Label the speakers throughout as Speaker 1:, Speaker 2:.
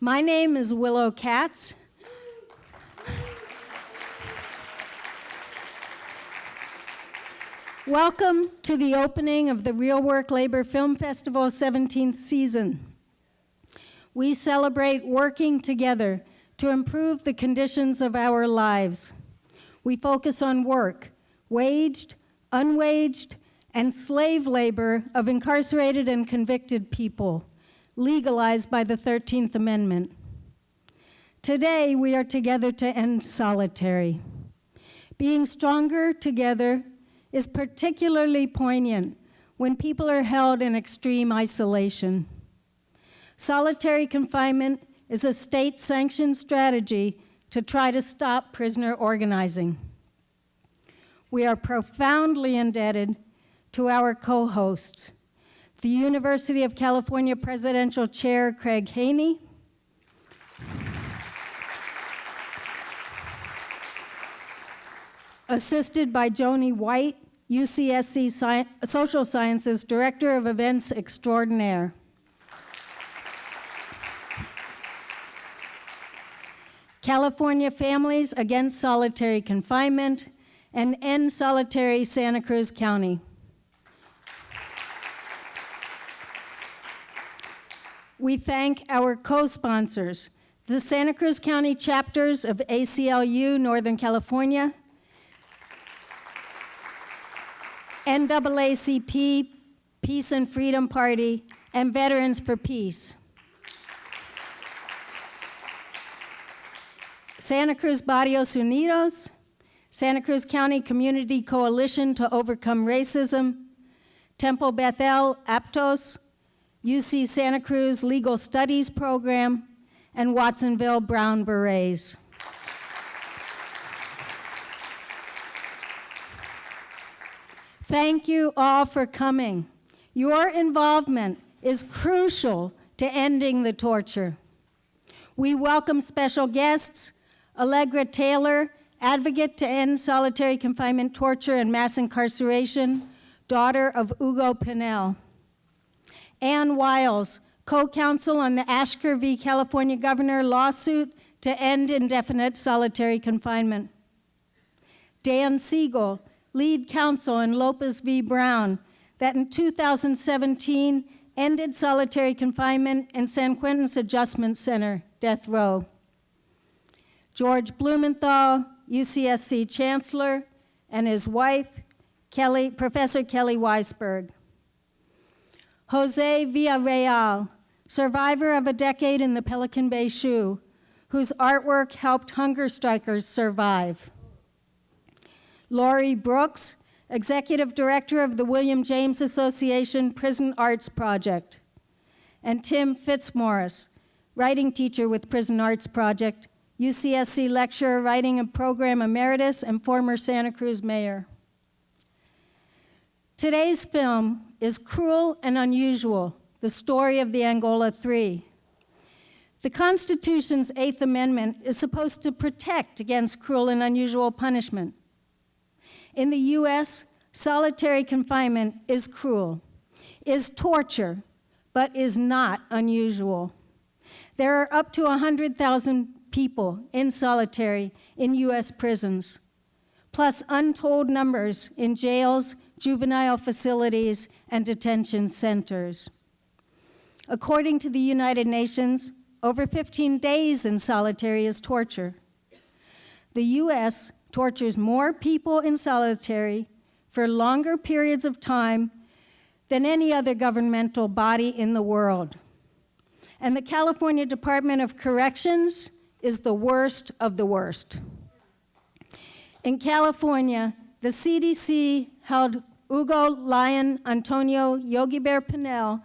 Speaker 1: My name is Willow Katz. Welcome to the opening of the Real Work Labor Film Festival 17th season. We celebrate working together to improve the conditions of our lives. We focus on work, waged, unwaged, and slave labor of incarcerated and convicted people, legalized by the 13th Amendment. Today, we are together to end solitary. Being stronger together is particularly poignant when people are held in extreme isolation. Solitary confinement is a state-sanctioned strategy to try to stop prisoner organizing. We are profoundly indebted to our co-hosts, the University of California Presidential Chair Craig Haney, assisted by Joni White, UCSC Social Sciences Director of Events Extraordinaire. California Families Against Solitary Confinement, and End Solitary Santa Cruz County. We thank our co-sponsors, the Santa Cruz County chapters of ACLU Northern California, NAACP, Peace and Freedom Party, and Veterans for Peace. Santa Cruz Barrios Unidos, Santa Cruz County Community Coalition to Overcome Racism, Temple Bethel Aptos, UC Santa Cruz Legal Studies Program, and Watsonville Brown Berets. Thank you all for coming. Your involvement is crucial to ending the torture. We welcome special guests, Allegra Taylor, advocate to end solitary confinement, torture, and mass incarceration, daughter of Hugo Pinell. Ann Wiles, co-counsel on the Ashker v. California Governor lawsuit to end indefinite solitary confinement. Dan Siegel, lead counsel in Lopez v. Brown, that in 2017 ended solitary confinement in San Quentin's Adjustment Center, death row. George Blumenthal, UCSC Chancellor, and his wife, Professor Kelly Weisberg. Jose Villarreal, survivor of a decade in the Pelican Bay Shoe, whose artwork helped hunger strikers survive. Laurie Brooks, Executive Director of the William James Association Prison Arts Project. And Tim Fitzmaurice, writing teacher with Prison Arts Project, UCSC lecturer, writing and program emeritus, and former Santa Cruz mayor. Today's film is Cruel and Unusual, the story of the Angola Three. The Constitution's 8th Amendment is supposed to protect against cruel and unusual punishment. In the US, solitary confinement is cruel, is torture, but is not unusual. There are up to 100,000 people in solitary in US prisons, plus untold numbers in jails, juvenile facilities, and detention centers. According to the United Nations, over 15 days in solitary is torture. The US tortures more people in solitary for longer periods of time than any other governmental body in the world. And the California Department of Corrections is the worst of the worst. In California, the CDC held Hugo Lion Antonio Yogi Bear Pinell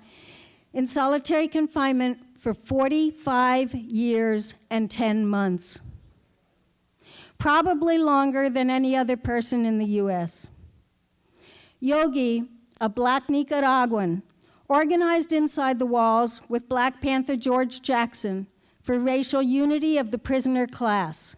Speaker 1: in solitary confinement for 45 years and 10 months. Probably longer than any other person in the US. Yogi, a Black Nicaraguan, organized inside the walls with Black Panther George Jackson for racial unity of the prisoner class.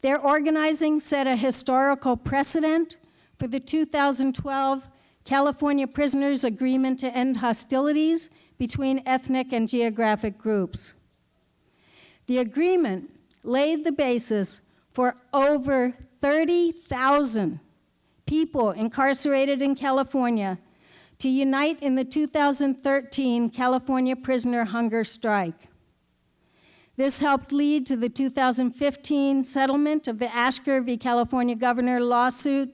Speaker 1: Their organizing set a historical precedent for the 2012 California Prisoners Agreement to End Hostilities between ethnic and geographic groups. The agreement laid the basis for over 30,000 people incarcerated in California to unite in the 2013 California prisoner hunger strike. This helped lead to the 2015 settlement of the Ashker v. California Governor lawsuit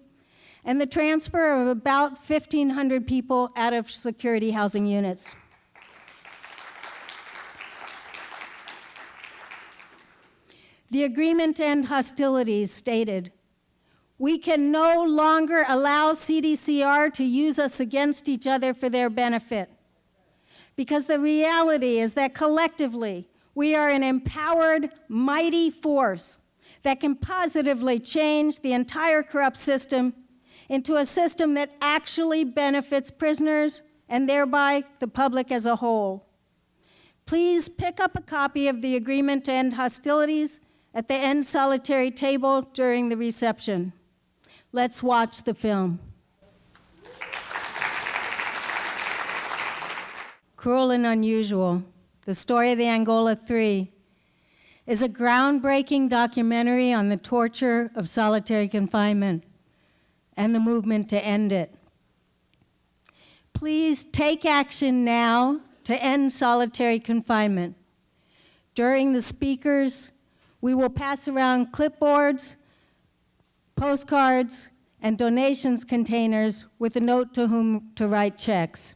Speaker 1: and the transfer of about 1,500 people out of security housing units. The agreement to end hostilities stated, "We can no longer allow CDCR to use us against each other for their benefit, because the reality is that collectively we are an empowered, mighty force that can positively change the entire corrupt system into a system that actually benefits prisoners and thereby the public as a whole." Please pick up a copy of the agreement to end hostilities at the End Solitary table during the reception. Let's watch the film. Cruel and Unusual, the story of the Angola 3, is a groundbreaking documentary on the torture of solitary confinement and the movement to end it. Please take action now to end solitary confinement. During the speakers, we will pass around clipboards, postcards, and donations containers with a note to whom to write checks.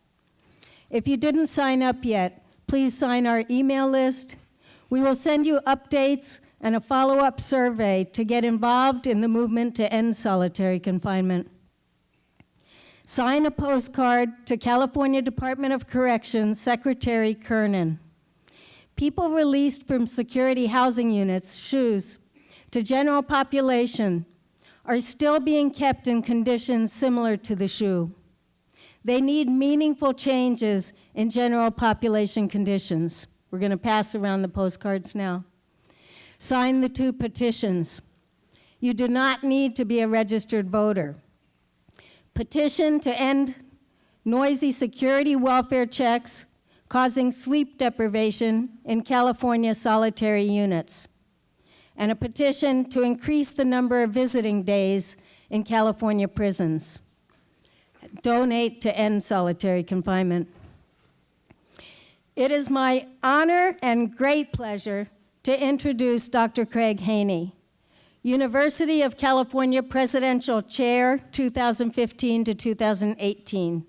Speaker 1: If you didn't sign up yet, please sign our email list. We will send you updates and a follow-up survey to get involved in the movement to end solitary confinement. Sign a postcard to California Department of Corrections Secretary Kernan. People released from security housing units, SHUs, to general population are still being kept in conditions similar to the SHU. They need meaningful changes in general population conditions. We're going to pass around the postcards now. Sign the 2 petitions. You do not need to be a registered voter. Petition to end noisy security welfare checks causing sleep deprivation in California solitary units, and a petition to increase the number of visiting days in California prisons. Donate to end solitary confinement. It is my honor and great pleasure to introduce Dr. Craig Haney, University of California Presidential Chair, 2015 to 2018.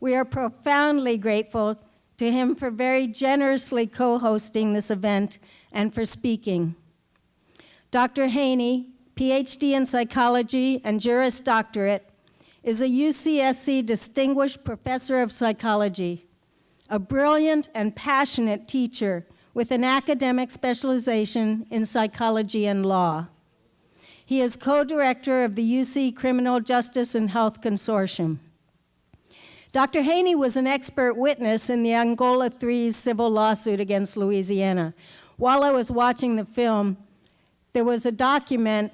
Speaker 1: We are profoundly grateful to him for very generously co-hosting this event and for speaking. Dr. Haney, Ph.D. in psychology and Juris Doctorate, is a UCSC Distinguished Professor of Psychology, a brilliant and passionate teacher with an academic specialization in psychology and law. He is co-director of the UC Criminal Justice and Health Consortium. Dr. Haney was an expert witness in the Angola 3's civil lawsuit against Louisiana. While I was watching the film, there was a document,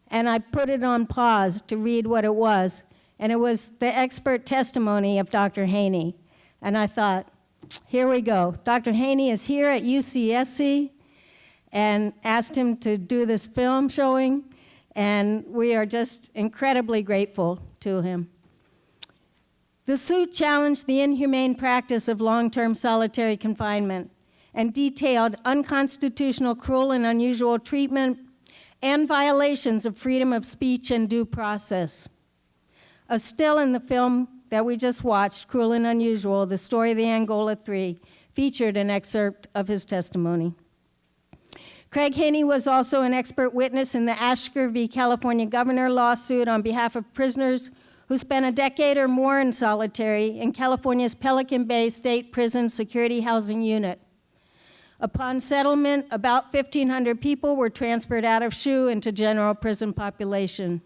Speaker 1: and I put it on pause to read what it was, and it was the expert testimony of Dr. Haney. And I thought, here we go. Dr. Haney is here at UCSC, and asked him to do this film showing, and we are just incredibly grateful to him. The suit challenged the inhumane practice of long-term solitary confinement and detailed unconstitutional, cruel, and unusual treatment and violations of freedom of speech and due process. A still in the film that we just watched, Cruel and Unusual, the story of the Angola 3, featured an excerpt of his testimony. Craig Haney was also an expert witness in the Ashker v. California Governor lawsuit on behalf of prisoners who spent a decade or more in solitary in California's Pelican Bay State Prison Security Housing Unit. Upon settlement, about 1,500 people were transferred out of SHU into general prison population.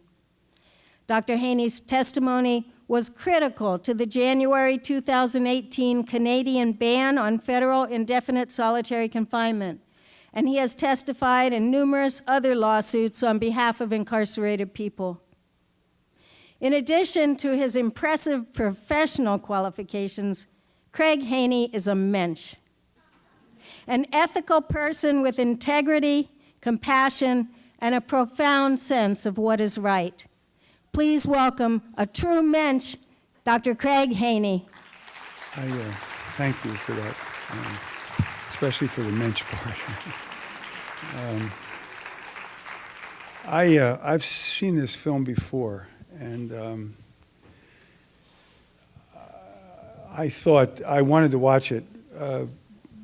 Speaker 1: Dr. Haney's testimony was critical to the January 2018 Canadian ban on federal indefinite solitary confinement, and he has testified in numerous other lawsuits on behalf of incarcerated people. In addition to his impressive professional qualifications, Craig Haney is a mensch. an ethical person with integrity, compassion, and a profound sense of what is right. Please welcome a true mensch, Dr. Craig Haney.
Speaker 2: Thank you for that, especially for the mensch part. I've seen this film before, and I thought I wanted to watch it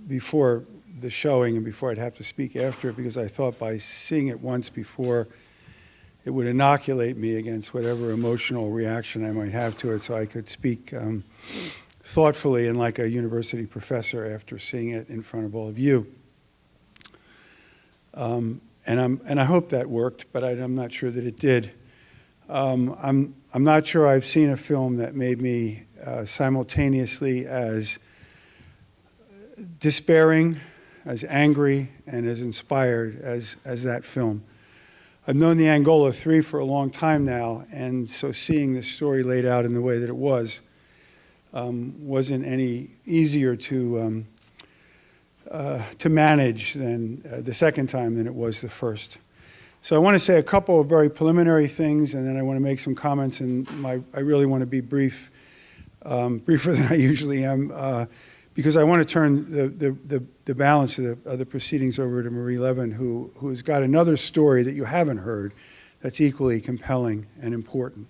Speaker 2: before the showing and before I'd have to speak after it, because I thought by seeing it once before, it would inoculate me against whatever emotional reaction I might have to it, so I could speak thoughtfully and like a university professor after seeing it in front of all of you. And I hope that worked, but I'm not sure that it did. I'm not sure I've seen a film that made me simultaneously as despairing, as angry, and as inspired as that film. I've known the Angola 3 for a long time now, and so seeing this story laid out in the way that it was wasn't any easier to manage than the second time than it was the first. So I want to say a couple of very preliminary things, and then I want to make some comments, and I really want to be brief, briefer than I usually am, because I want to turn the balance of the proceedings over to Marie Levin, who's got another story that you haven't heard that's equally compelling and important.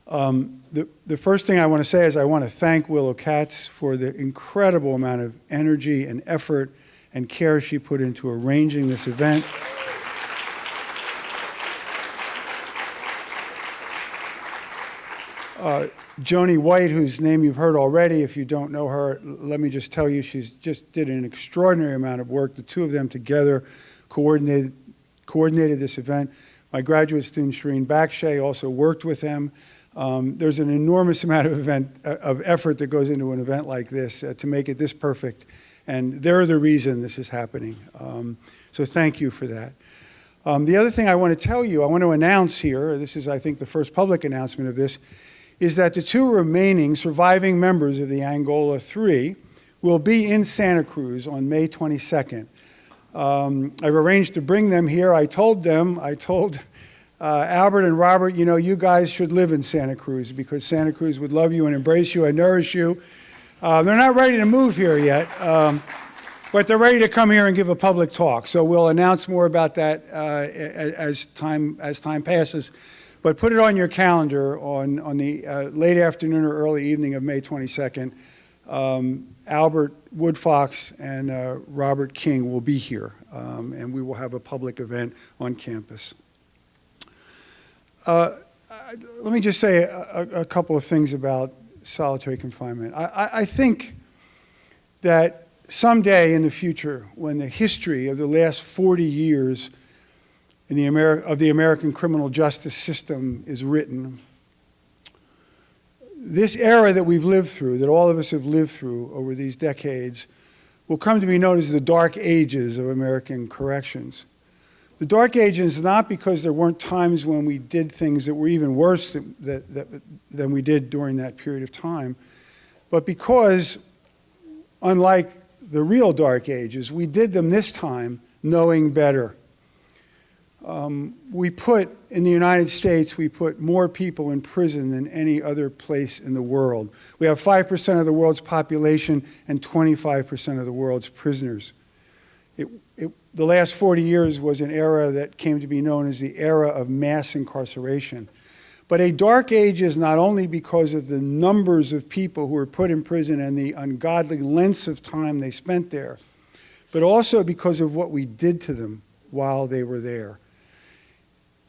Speaker 2: The first thing I want to say is I want to thank Willow Katz for the incredible amount of energy and effort and care she put into arranging this event. Joni White, whose name you've heard already, if you don't know her, let me just tell you, she's just did an extraordinary amount of work. The two of them together coordinated this event. My graduate student, Shireen Bakshay, also worked with them. There's an enormous amount of effort that goes into an event like this to make it this perfect, and they're the reason this is happening. So thank you for that. The other thing I want to tell you, I want to announce here, this is, I think, the first public announcement of this, is that the two remaining surviving members of the Angola 3 will be in Santa Cruz on May 22nd. I've arranged to bring them here. I told Albert and Robert, you know, you guys should live in Santa Cruz because Santa Cruz would love you and embrace you and nourish you. They're not ready to move here yet, but they're ready to come here and give a public talk. So we'll announce more about that as time passes. But put it on your calendar on the late afternoon or early evening of May 22nd. Albert Woodfox and Robert King will be here, and we will have a public event on campus. Let me just say a couple of things about solitary confinement. I think that someday in the future, when the history of the last 40 years of the American criminal justice system is written, this era that we've lived through, that all of us have lived through over these decades, will come to be known as the Dark Ages of American corrections. The Dark Ages, not because there weren't times when we did things that were even worse than we did during that period of time, but because, unlike the real Dark Ages, we did them this time knowing better. In the United States, we put more people in prison than any other place in the world. We have 5% of the world's population and 25% of the world's prisoners. The last 40 years was an era that came to be known as the era of mass incarceration. But a dark age is not only because of the numbers of people who were put in prison and the ungodly lengths of time they spent there, but also because of what we did to them while they were there.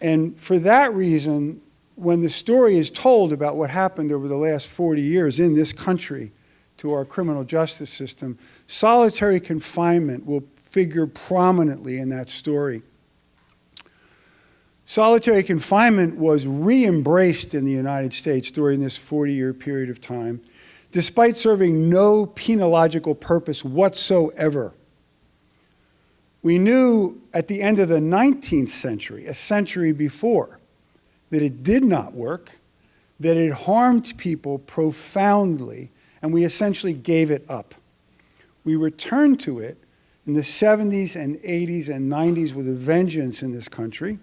Speaker 2: And for that reason, when the story is told about what happened over the last 40 years in this country to our criminal justice system, solitary confinement will figure prominently in that story. Solitary confinement was re-embraced in the United States during this 40-year period of time, despite serving no penological purpose whatsoever. We knew at the end of the 19th century, a century before, that it did not work, that it harmed people profoundly, and we essentially gave it up. We returned to it in the 70s and 80s and 90s with a vengeance in this country.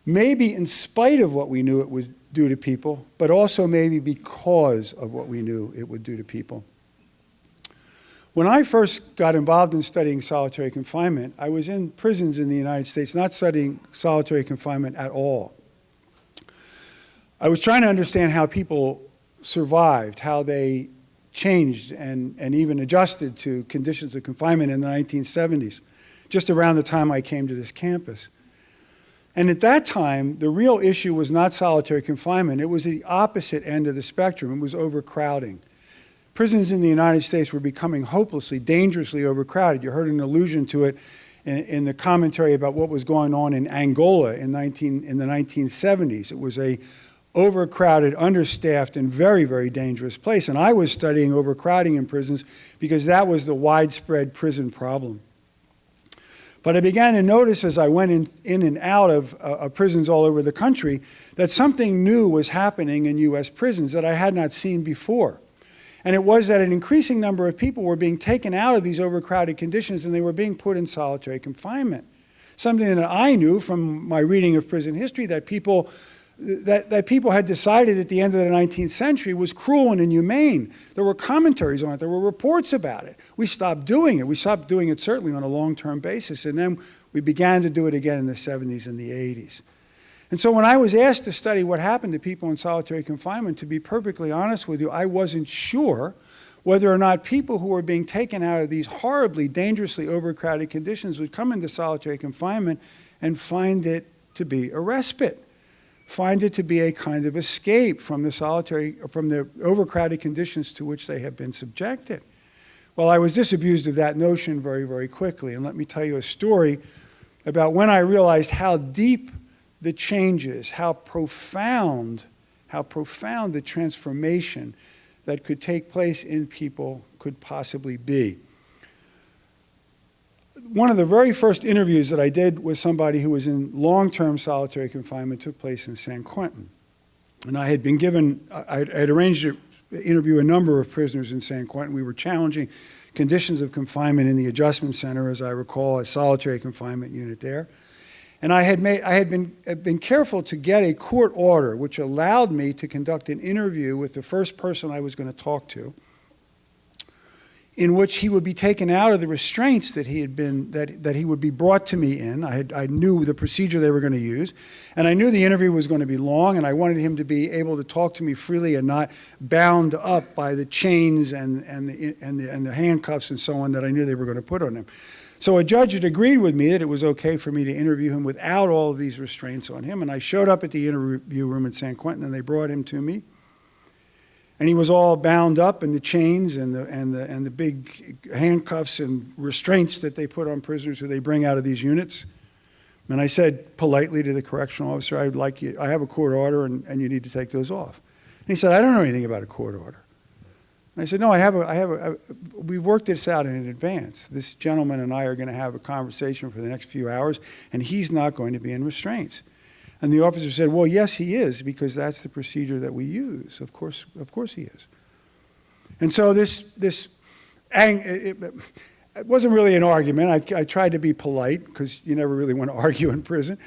Speaker 2: Maybe in spite of what we knew it would do to people, but also maybe because of what we knew it would do to people. When I first got involved in studying solitary confinement, I was in prisons in the United States, not studying solitary confinement at all. I was trying to understand how people survived, how they changed and even adjusted to conditions of confinement in the 1970s, just around the time I came to this campus. And at that time, the real issue was not solitary confinement. It was the opposite end of the spectrum. It was overcrowding. Prisons in the United States were becoming hopelessly, dangerously overcrowded. You heard an allusion to it in the commentary about what was going on in Angola in the 1970s. It was a overcrowded, understaffed, and very, very dangerous place. And I was studying overcrowding in prisons because that was the widespread prison problem. But I began to notice as I went in and out of prisons all over the country that something new was happening in U.S. prisons that I had not seen before. And it was that an increasing number of people were being taken out of these overcrowded conditions and they were being put in solitary confinement. Something that I knew from my reading of prison history that people had decided at the end of the 19th century was cruel and inhumane. There were commentaries on it. There were reports about it. We stopped doing it. We stopped doing it certainly on a long-term basis. And then we began to do it again in the 70s and the 80s. And so when I was asked to study what happened to people in solitary confinement, to be perfectly honest with you, I wasn't sure whether or not people who were being taken out of these horribly, dangerously overcrowded conditions would come into solitary confinement and find it to be a respite. Find it to be a kind of escape from the overcrowded conditions to which they have been subjected. Well, I was disabused of that notion very, very quickly. And let me tell you a story about when I realized how deep the changes, how profound the transformation that could take place in people could possibly be. One of the very first interviews that I did with somebody who was in long-term solitary confinement took place in San Quentin. And I had arranged to interview a number of prisoners in San Quentin. We were challenging conditions of confinement in the adjustment center, as I recall, a solitary confinement unit there. And I had been careful to get a court order which allowed me to conduct an interview with the first person I was going to talk to, in which he would be taken out of the restraints that he would be brought to me in. I knew the procedure they were going to use, and I knew the interview was going to be long, and I wanted him to be able to talk to me freely and not bound up by the chains and the handcuffs and so on that I knew they were going to put on him. So a judge had agreed with me that it was okay for me to interview him without all of these restraints on him, and I showed up at the interview room in San Quentin, and they brought him to me. And he was all bound up in the chains and the big handcuffs and restraints that they put on prisoners who they bring out of these units. And I said politely to the correctional officer, I have a court order and you need to take those off. And he said, I don't know anything about a court order. And I said, no, we worked this out in advance. This gentleman and I are going to have a conversation for the next few hours, and he's not going to be in restraints. And the officer said, well, yes, he is, because that's the procedure that we use. Of course he is. And so it wasn't really an argument. I tried to be polite, because you never really want to argue in prison.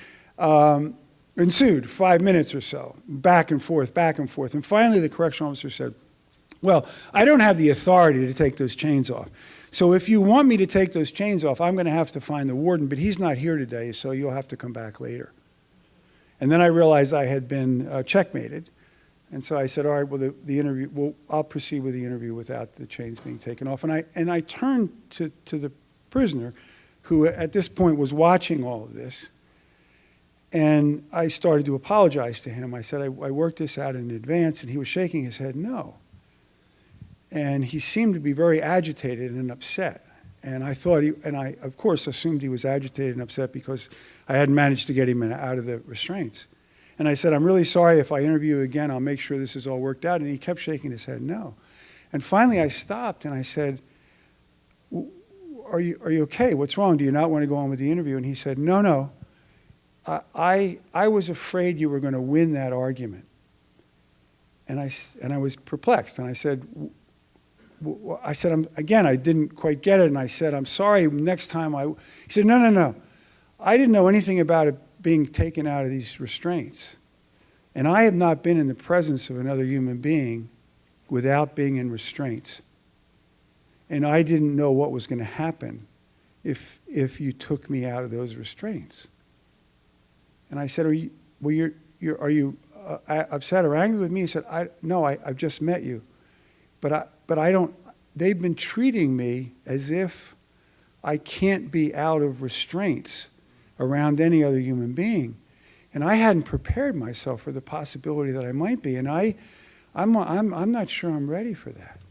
Speaker 2: Ensued 5 minutes or so, back and forth. And finally the correctional officer said, well, I don't have the authority to take those chains off. So if you want me to take those chains off, I'm going to have to find the warden, but he's not here today, so you'll have to come back later. And then I realized I had been checkmated. And so I said, all right, well, I'll proceed with the interview without the chains being taken off. And I turned to the prisoner, who at this point was watching all of this, and I started to apologize to him. I said, I worked this out in advance, and he was shaking his head no. And he seemed to be very agitated and upset. And I thought I of course assumed he was agitated and upset because I hadn't managed to get him out of the restraints. And I said, I'm really sorry, if I interview you again, I'll make sure this is all worked out. And he kept shaking his head no. And finally I stopped and I said, are you okay? What's wrong? Do you not want to go on with the interview? And he said, no. I was afraid you were going to win that argument. And I was perplexed. And I said, I said, again, I didn't quite get it, and I said, I'm sorry, next time I, he said, no. I didn't know anything about it being taken out of these restraints. And I have not been in the presence of another human being without being in restraints. And I didn't know what was going to happen if you took me out of those restraints. And I said, are you upset or angry with me? He said, no, I've just met you. But I don't, they've been treating me as if I can't be out of restraints around any other human being. And I hadn't prepared myself for the possibility that I might be. And I'm not sure I'm ready for that.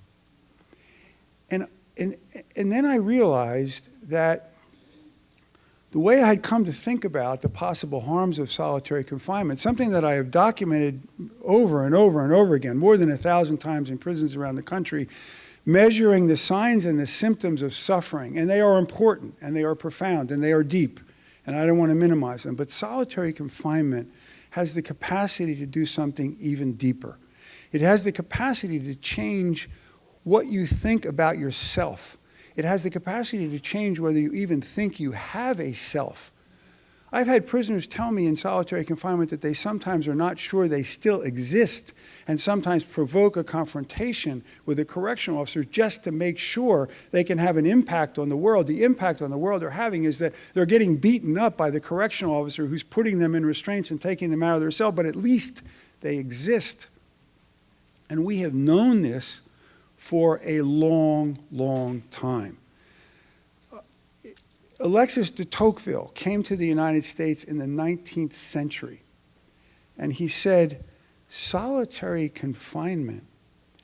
Speaker 2: And then I realized that the way I had come to think about the possible harms of solitary confinement, something that I have documented over and over and over again, more than 1,000 times in prisons around the country, measuring the signs and the symptoms of suffering. And they are important, and they are profound, and they are deep, and I don't want to minimize them. But solitary confinement has the capacity to do something even deeper. It has the capacity to change what you think about yourself. It has the capacity to change whether you even think you have a self. I've had prisoners tell me in solitary confinement that they sometimes are not sure they still exist, and sometimes provoke a confrontation with a correctional officer just to make sure they can have an impact on the world. The impact on the world they're having is that they're getting beaten up by the correctional officer who's putting them in restraints and taking them out of their cell, but at least they exist. And we have known this for a long, long time. Alexis de Tocqueville came to the United States in the 19th century, and he said, solitary confinement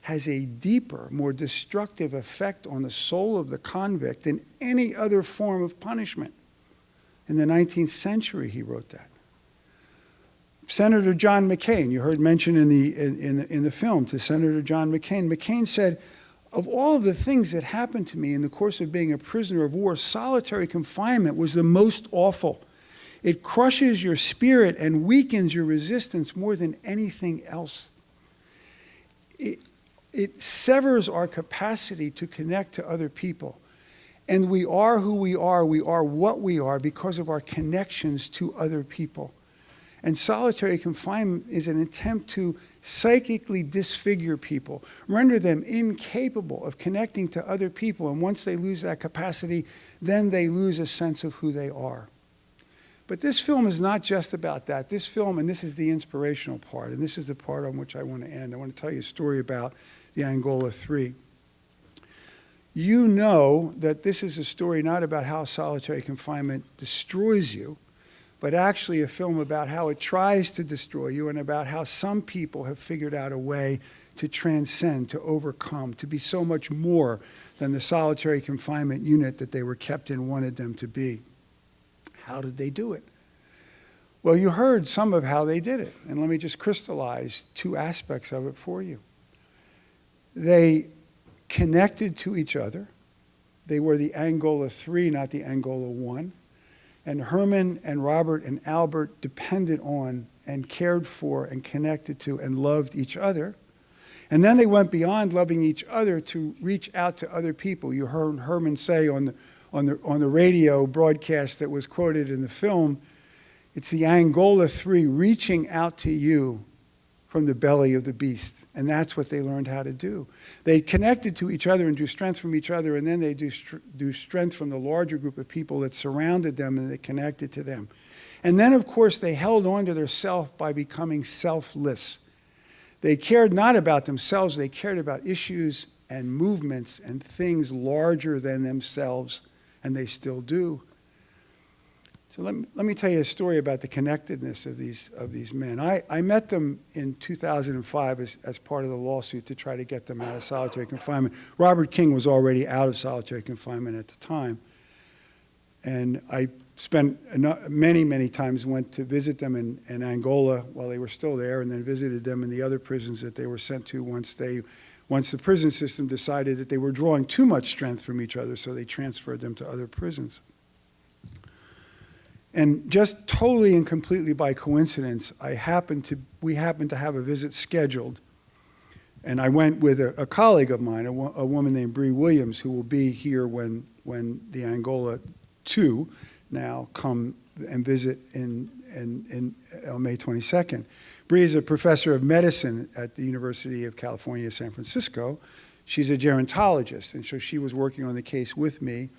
Speaker 2: has a deeper, more destructive effect on the soul of the convict than any other form of punishment. In the 19th century, he wrote that. Senator John McCain, you heard mention in the film to Senator John McCain. McCain said, of all of the things that happened to me in the course of being a prisoner of war, solitary confinement was the most awful. It crushes your spirit and weakens your resistance more than anything else. It severs our capacity to connect to other people. And we are who we are what we are because of our connections to other people. And solitary confinement is an attempt to psychically disfigure people, render them incapable of connecting to other people. And once they lose that capacity, then they lose a sense of who they are. But this film is not just about that. This film, and this is the inspirational part, and this is the part on which I want to end. I want to tell you a story about the Angola 3. You know that this is a story not about how solitary confinement destroys you, but actually a film about how it tries to destroy you and about how some people have figured out a way to transcend, to overcome, to be so much more than the solitary confinement unit that they were kept in wanted them to be. How did they do it? Well, you heard some of how they did it, and let me just crystallize two aspects of it for you. They connected to each other. They were the Angola 3, not the Angola 1. And Herman and Robert and Albert depended on and cared for and connected to and loved each other. And then they went beyond loving each other to reach out to other people. You heard Herman say on the radio broadcast that was quoted in the film, it's the Angola 3 reaching out to you from the belly of the beast. And that's what they learned how to do. They connected to each other and drew strength from each other, and then they drew strength from the larger group of people that surrounded them and that connected to them. And then, of course, they held on to their self by becoming selfless. They cared not about themselves, they cared about issues and movements and things larger than themselves, and they still do. So let me tell you a story about the connectedness of these men. I met them in 2005 as part of the lawsuit to try to get them out of solitary confinement. Robert King was already out of solitary confinement at the time. And I spent many times, went to visit them in Angola while they were still there, and then visited them in the other prisons that they were sent to once the prison system decided that they were drawing too much strength from each other, so they transferred them to other prisons. And just totally and completely by coincidence, we happened to have a visit scheduled And I went with a colleague of mine, a woman named Bree Williams, who will be here when the Angola 2 now come and visit on May 22nd. Bree is a professor of medicine at the University of California, San Francisco. She's a gerontologist, and so she was working on the case with me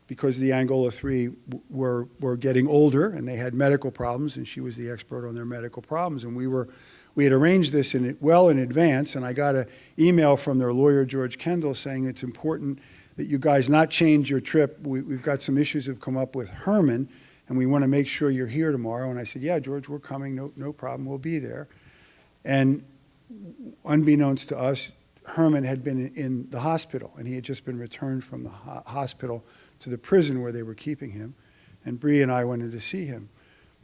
Speaker 2: because the Angola 3 were getting older and they had medical problems, and she was the expert on their medical problems. And we had arranged this well in advance, and I got an email from their lawyer, George Kendall, saying it's important that you guys not change your trip. We've got some issues that have come up with Herman, and we want to make sure you're here tomorrow. And I said, yeah, George, we're coming, no problem, we'll be there. And unbeknownst to us, Herman had been in the hospital, and he had just been returned from the hospital to the prison where they were keeping him. And Bree and I went in to see him.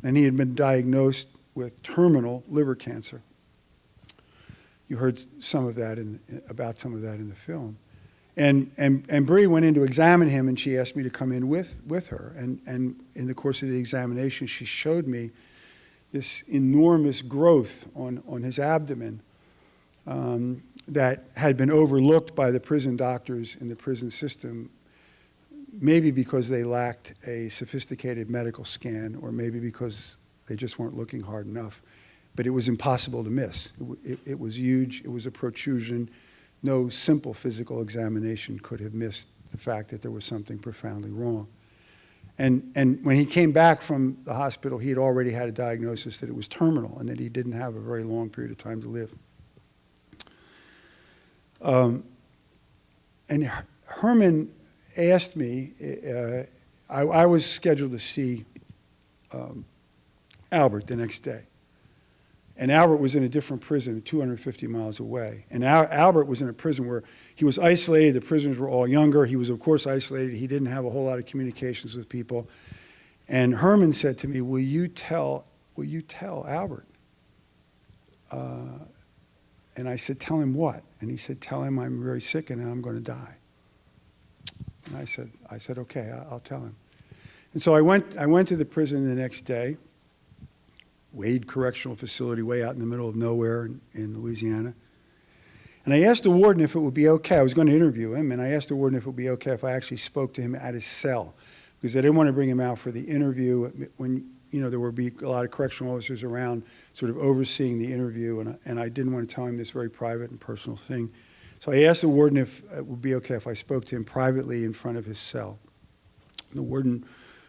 Speaker 2: And he had been diagnosed with terminal liver cancer. You heard some of that about some of that in the film. And Bree went in to examine him, and she asked me to come in with her. And in the course of the examination, she showed me this enormous growth on his abdomen that had been overlooked by the prison doctors in the prison system, maybe because they lacked a sophisticated medical scan, or maybe because they just weren't looking hard enough. But it was impossible to miss. It was huge. It was a protrusion. No simple physical examination could have missed the fact that there was something profoundly wrong. And when he came back from the hospital, he had already had a diagnosis that it was terminal and that he didn't have a very long period of time to live. And Herman asked me, I was scheduled to see Albert the next day. And Albert was in a different prison 250 miles away. And Albert was in a prison where he was isolated. The prisoners were all younger. He was, of course, isolated. He didn't have a whole lot of communications with people. And Herman said to me, will you tell Albert? And I said, tell him what? And he said, tell him I'm very sick and I'm going to die. And I said, okay, I'll tell him. And so I went to the prison the next day, Wade Correctional Facility, way out in the middle of nowhere in Louisiana. And I asked the warden if it would be okay. I was going to interview him, and I asked the warden if it would be okay if I actually spoke to him at his cell, because I didn't want to bring him out for the interview when there would be a lot of correctional officers around sort of overseeing the interview, and I didn't want to tell him this very private and personal thing. So I asked the warden if it would be okay if I spoke to him privately in front of his cell. And the warden,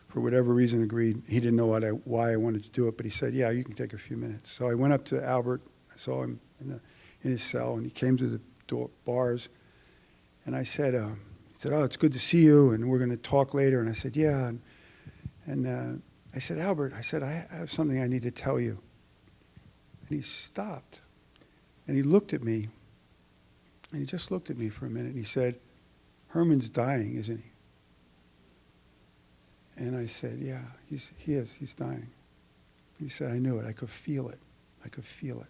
Speaker 2: for whatever reason, agreed. He didn't know why I wanted to do it, but he said, yeah, you can take a few minutes. So I went up to Albert. I saw him in his cell, and he came to the bars. And I said, he said, oh, it's good to see you, and we're going to talk later. And I said, yeah. And I said, Albert, I have something I need to tell you. And he stopped, and he looked at me, and he just looked at me for a minute, and he said, Herman's dying, isn't he? And I said, yeah, he is. He's dying. He said, I knew it. I could feel it. I could feel it.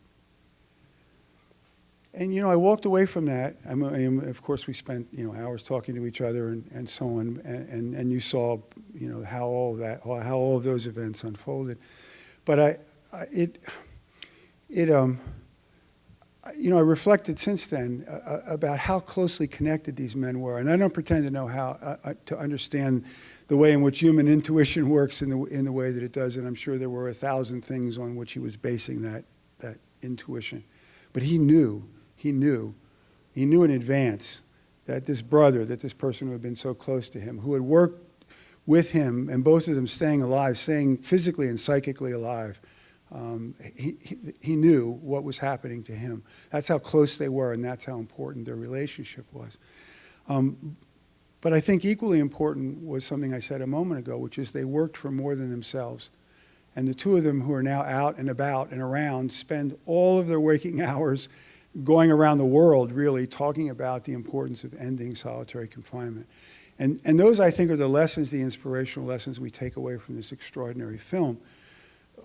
Speaker 2: And, I walked away from that. Of course, we spent, hours talking to each other and so on. And you saw, how all of those events unfolded. But I reflected since then about how closely connected these men were. And I don't pretend to know how to understand the way in which human intuition works in the way that it does. And I'm sure there were 1,000 things on which he was basing that intuition. But he knew in advance that this brother, that this person who had been so close to him, who had worked with him, and both of them staying alive, staying physically and psychically alive, he knew what was happening to him. That's how close they were, and that's how important their relationship was. But I think equally important was something I said a moment ago, which is they worked for more than themselves. And the two of them, who are now out and about and around, spend all of their waking hours going around the world, really, talking about the importance of ending solitary confinement. And those, I think, are the lessons, the inspirational lessons we take away from this extraordinary film.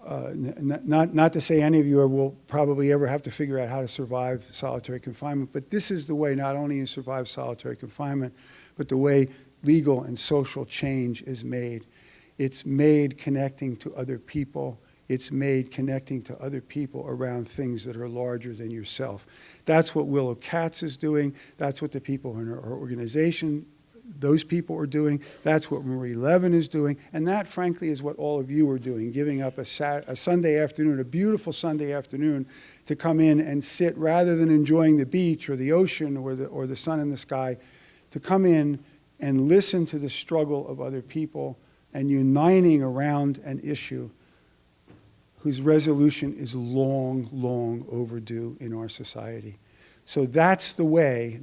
Speaker 2: Not to say any of you will probably ever have to figure out how to survive solitary confinement, but this is the way not only you survive solitary confinement, but the way legal and social change is made. It's made connecting to other people. It's made connecting to other people around things that are larger than yourself. That's what Willow Katz is doing. That's what the people in her organization, those people are doing. That's what Marie Levin is doing. And that, frankly, is what all of you are doing, giving up a Sunday afternoon, a beautiful Sunday afternoon, to come in and sit, rather than enjoying the beach or the ocean or the sun in the sky, to come in and listen to the struggle of other people and uniting around an issue whose resolution is long, long overdue in our society. So that's the way,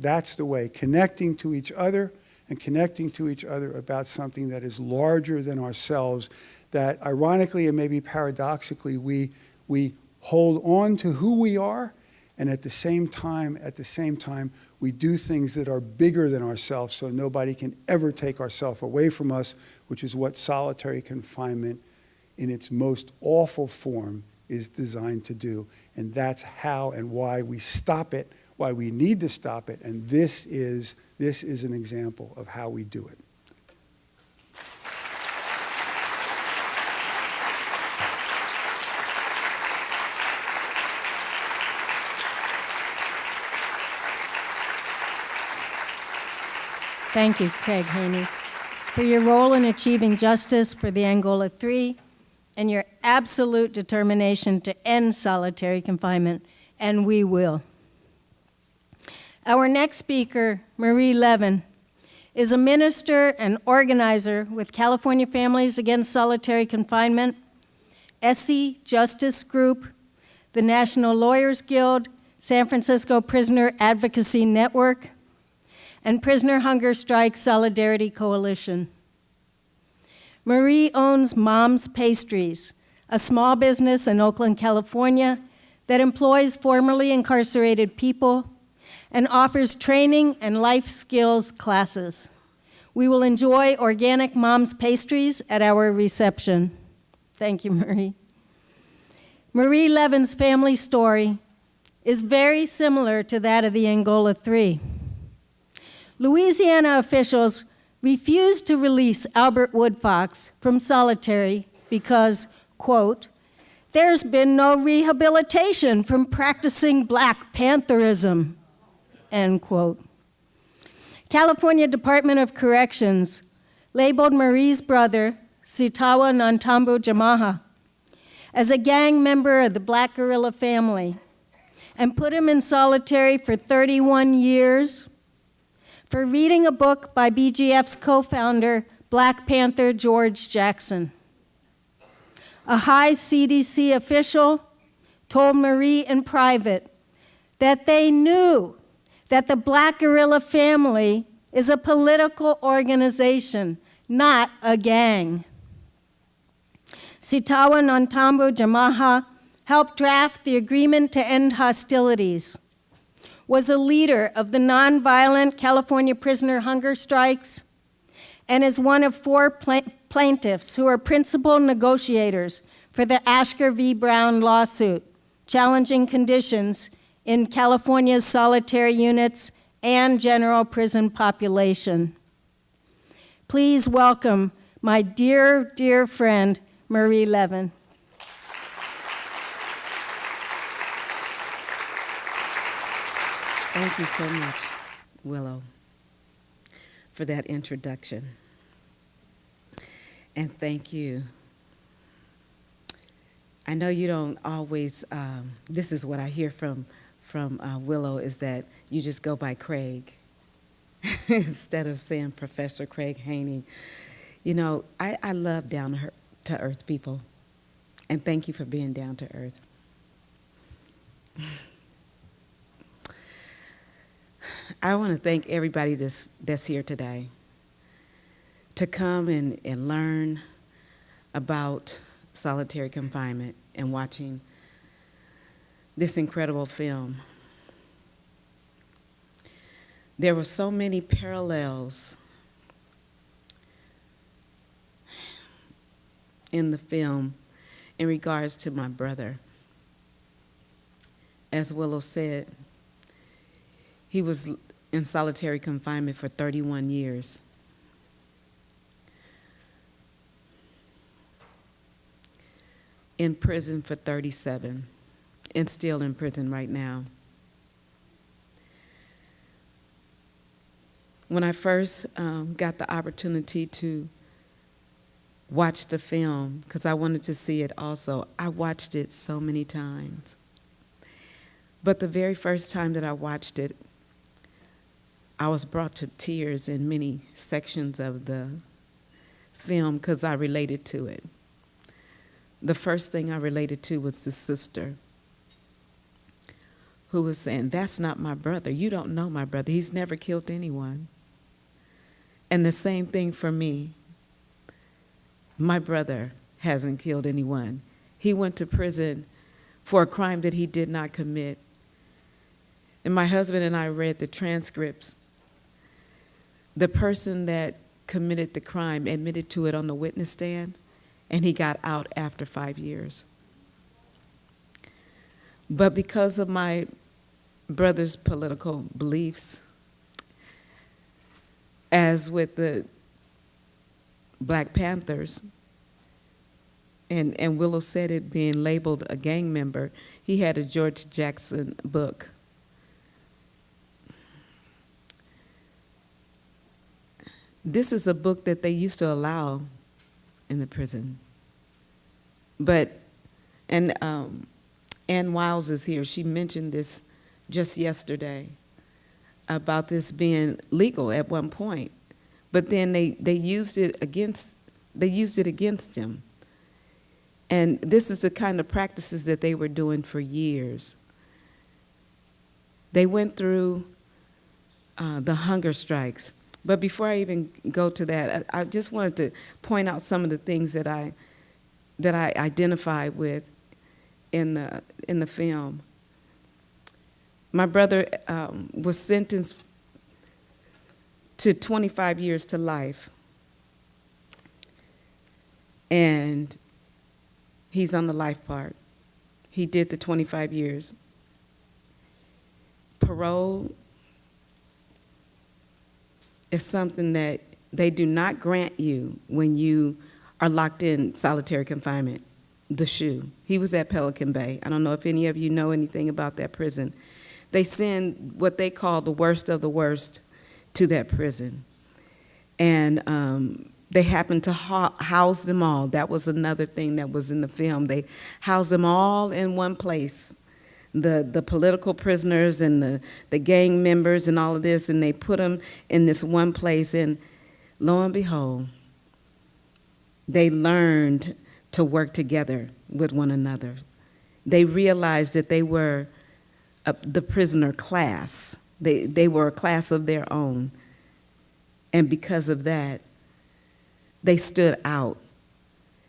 Speaker 2: connecting to each other and connecting to each other about something that is larger than ourselves, that ironically and maybe paradoxically, we hold on to who we are, and at the same time, we do things that are bigger than ourselves, so nobody can ever take ourselves away from us, which is what solitary confinement in its most awful form is designed to do. And that's how and why we stop it, why we need to stop it, and this is an example of how we do it.
Speaker 1: Thank you, Craig Haney, for your role in achieving justice for the Angola 3 and your absolute determination to end solitary confinement, and we will. Our next speaker, Marie Levin, is a minister and organizer with California Families Against Solitary Confinement, Essie Justice Group, the National Lawyers Guild, San Francisco Prisoner Advocacy Network, and Prisoner Hunger Strike Solidarity Coalition. Marie owns MOMM's Pastries, a small business in Oakland, California that employs formerly incarcerated people and offers training and life skills classes. We will enjoy organic MOMM's Pastries at our reception. Thank you, Marie. Marie Levin's family story is very similar to that of the Angola 3. Louisiana officials refused to release Albert Woodfox from solitary because, quote, there's been no rehabilitation from practicing Black Pantherism, end quote. California Department of Corrections labeled Marie's brother, Sitawa Nantambu Jamaa, as a gang member of the Black guerrilla family and put him in solitary for 31 years for reading a book by BGF's co-founder, Black Panther George Jackson. A high CDC official told Marie in private that they knew that the Black guerrilla family is a political organization, not a gang. Sitawa Nantambu Jamaa helped draft the agreement to end hostilities, was a leader of the nonviolent California prisoner hunger strikes, and is one of 4 plaintiffs who are principal negotiators for the Ashker v. Brown lawsuit, challenging conditions in California's solitary units and general prison population. Please welcome my dear, dear friend, Marie Levin.
Speaker 3: Thank you so much, Willow, for that introduction. And thank you. I know you don't always, this is what I hear from Willow, is that you just go by Craig instead of saying Professor Craig Haney. You know, I love down-to-earth people, and thank you for being down to earth. I want to thank everybody that's here today to come and learn about solitary confinement and watching this incredible film. There were so many parallels in the film in regards to my brother. As Willow said, he was in solitary confinement for 31 years. in prison for 37 and still in prison right now. When I first got the opportunity to watch the film, because I wanted to see it also, I watched it so many times. But the very first time that I watched it, I was brought to tears in many sections of the film because I related to it. The first thing I related to was the sister who was saying, "That's not my brother. You don't know my brother. He's never killed anyone." And the same thing for me. My brother hasn't killed anyone. He went to prison for a crime that he did not commit. And my husband and I read the transcripts. The person that committed the crime admitted to it on the witness stand, and he got out after 5 years. But because of my brother's political beliefs, as with the Black Panthers, and Willow said it, being labeled a gang member, he had a George Jackson book. This is a book that they used to allow in the prison. But, and Ann Wiles is here. She mentioned this just yesterday about this being legal at one point. But then they used it against him. And this is the kind of practices that they were doing for years. They went through the hunger strikes. But before I even go to that, I just wanted to point out some of the things that I identified with in the film. My brother was sentenced to 25 years to life, and he's on the life part. He did the 25 years. Parole is something that they do not grant you when you are locked in solitary confinement. The SHU. He was at Pelican Bay. I don't know if any of you know anything about that prison. They send what they call the worst of the worst to that prison. And they happened to house them all. That was another thing that was in the film. They housed them all in one place. The political prisoners and the gang members and all of this, and they put them in this one place, and lo and behold, they learned to work together with one another. They realized that they were the prisoner class. They were a class of their own, and because of that, they stood out.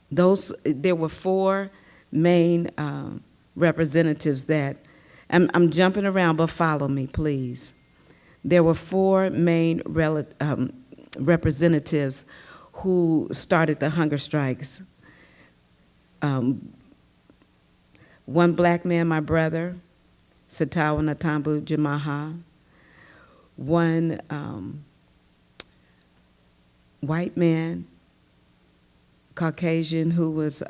Speaker 3: There were 4 main representatives that, I'm jumping around, but follow me, please. There were 4 main representatives who started the hunger strikes. One black man, my brother, Sitawa Nantambu Jamaa. One white man, Caucasian, who was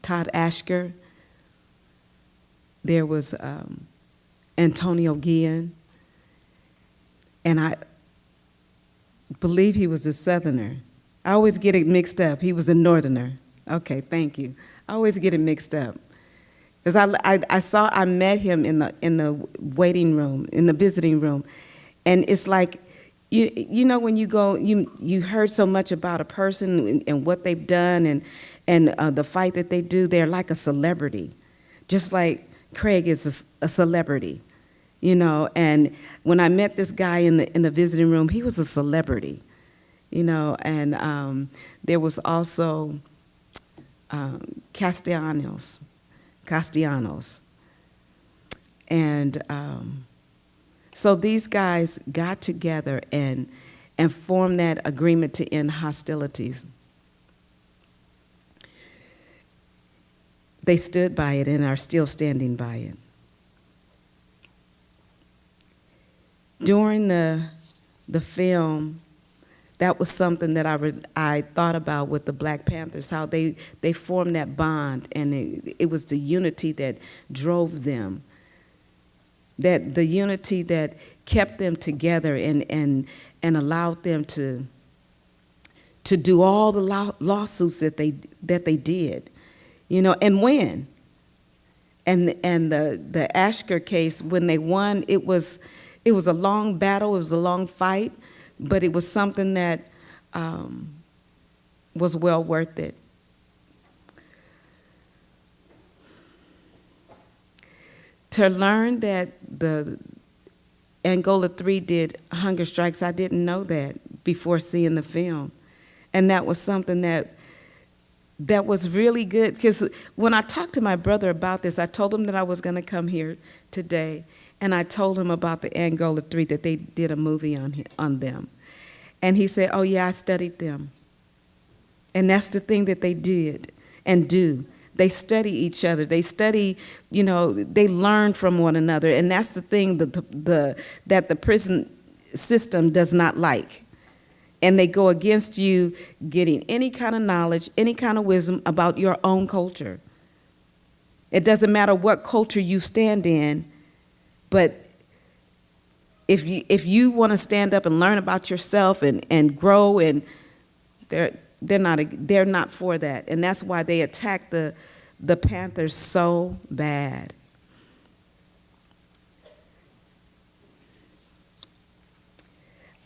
Speaker 3: Todd Ashker. There was Antonio Guillen, and I believe he was a Southerner. I always get it mixed up. He was a Northerner. Okay, thank you. I always get it mixed up. Because I met him in the waiting room, in the visiting room, and it's like, you know, when you go, you heard so much about a person and what they've done and the fight that they do. They're like a celebrity, just like Craig is a celebrity, you know. And when I met this guy in the visiting room, he was a celebrity, you know. And there was also Castellanos, and so these guys got together and formed that agreement to end hostilities. They stood by it and are still standing by it. During the film, that was something that I thought about with the Black Panthers, how they formed that bond, and it was the unity that drove them, that the unity that kept them together and allowed them to do all the lawsuits that they did, you know, and win. And the Ashker case, when they won, it was a long battle, it was a long fight, but it was something that was well worth it. To learn that the Angola 3 did hunger strikes, I didn't know that before seeing the film. And that was something that was really good, because when I talked to my brother about this, I told him that I was going to come here today, and I told him about the Angola 3, that they did a movie on them. And he said, oh yeah, I studied them. And that's the thing that they did and do. They study each other. They study, you know, they learn from one another. And that's the thing that the prison system does not like. And they go against you getting any kind of knowledge, any kind of wisdom about your own culture. It doesn't matter what culture you stand in, but if you want to stand up and learn about yourself and grow, and they're not for that. And that's why they attack the Panthers so bad.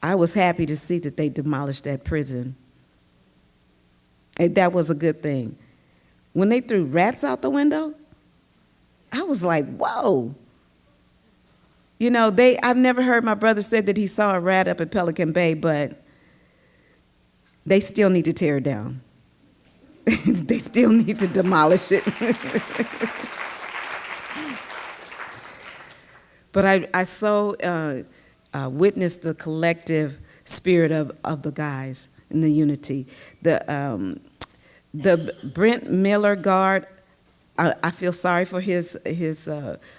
Speaker 3: I was happy to see that they demolished that prison. And that was a good thing. When they threw rats out the window, I was like, whoa. You know, I've never heard my brother say that he saw a rat up at Pelican Bay, but they still need to tear it down. They still need to demolish it. But I so witnessed the collective spirit of the guys and the unity. The Brent Miller guard, I feel sorry for his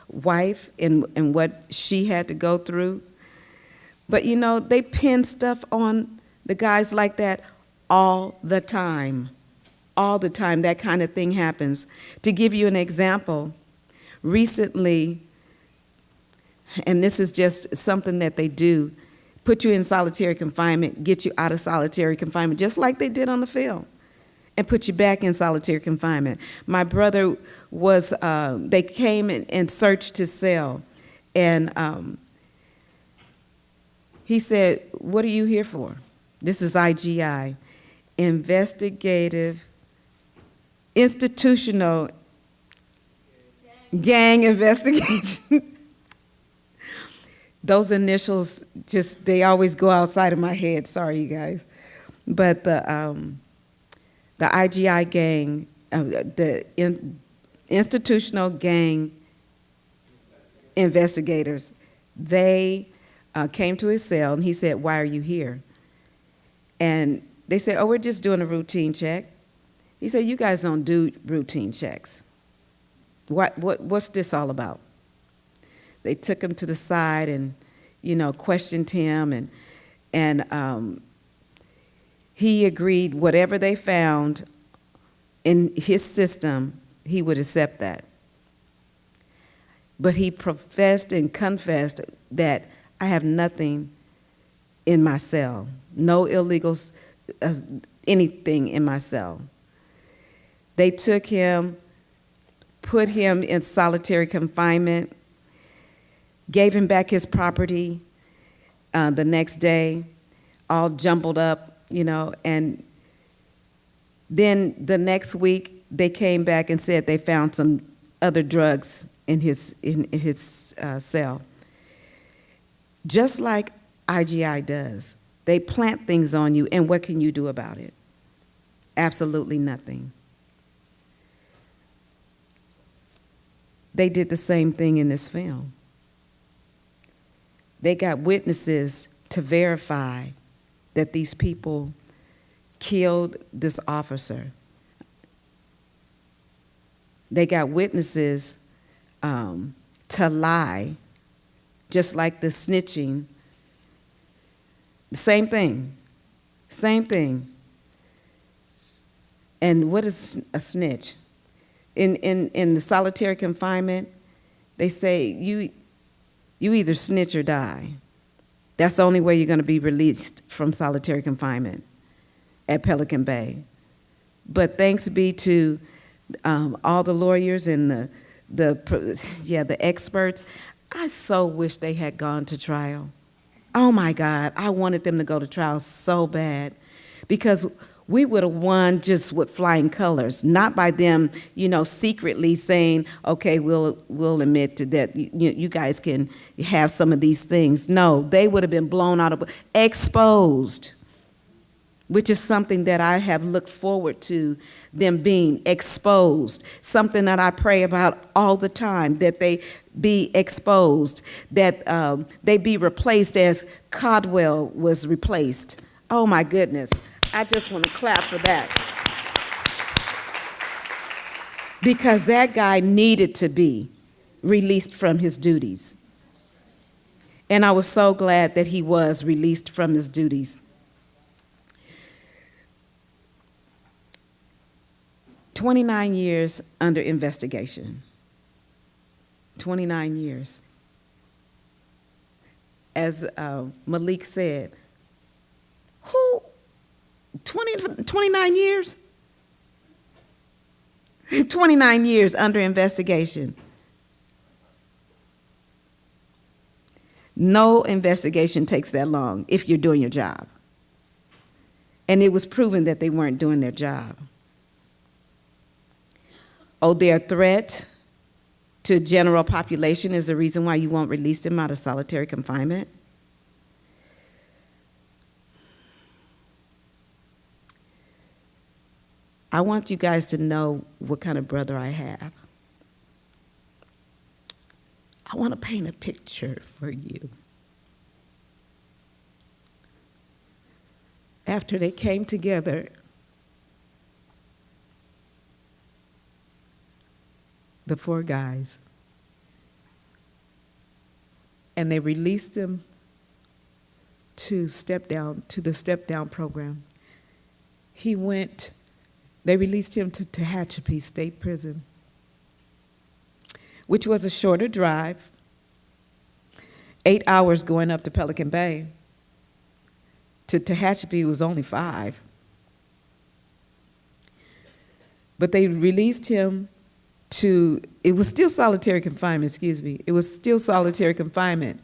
Speaker 3: wife and what she had to go through. But you know, they pin stuff on the guys like that all the time. All the time, that kind of thing happens. To give you an example, recently, and this is just something that they do, put you in solitary confinement, get you out of solitary confinement, just like they did on the film, and put you back in solitary confinement. My brother was, they came and searched his cell, and he said, what are you here for? This is IGI, institutional gang investigation. Those initials they always go outside of my head. Sorry, you guys. But the IGI gang, institutional gang investigators, they came to his cell, and he said, why are you here? And they said, oh, we're just doing a routine check. He said, you guys don't do routine checks. What's this all about? They took him to the side and, you know, questioned him, and he agreed whatever they found in his system, he would accept that. But he professed and confessed that I have nothing in my cell, no illegals, anything in my cell. They took him, put him in solitary confinement, gave him back his property the next day, all jumbled up, you know, and then the next week they came back and said they found some other drugs in his cell. Just like IGI does. They plant things on you, and what can you do about it? Absolutely nothing. They did the same thing in this film. They got witnesses to verify that these people killed this officer. They got witnesses to lie, just like the snitching. Same thing. Same thing. And what is a snitch? In the solitary confinement, they say you either snitch or die. That's the only way you're going to be released from solitary confinement at Pelican Bay. But thanks be to all the lawyers and the experts, I so wish they had gone to trial. Oh my God, I wanted them to go to trial so bad, because we would have won just with flying colors, not by them, secretly saying, okay, we'll admit to that, you guys can have some of these things. No, they would have been blown out of, exposed, which is something that I have looked forward to, them being exposed, something that I pray about all the time, that they be exposed, that they be replaced as Caldwell was replaced. Oh my goodness, I just want to clap for that. Because that guy needed to be released from his duties. And I was so glad that he was released from his duties. 29 years under investigation. 29 years. As Malik said, 29 years? 29 years under investigation. No investigation takes that long if you're doing your job. And it was proven that they weren't doing their job. Oh, their threat to general population is the reason why you won't release them out of solitary confinement? I want you guys to know what kind of brother I have. I want to paint a picture for you. After they came together, the 4 guys, and they released them to the step down program. They released him to Tehachapi State Prison, which was a shorter drive, 8 hours going up to Pelican Bay. To Tehachapi was only 5. But they released him it was still solitary confinement, it was still solitary confinement.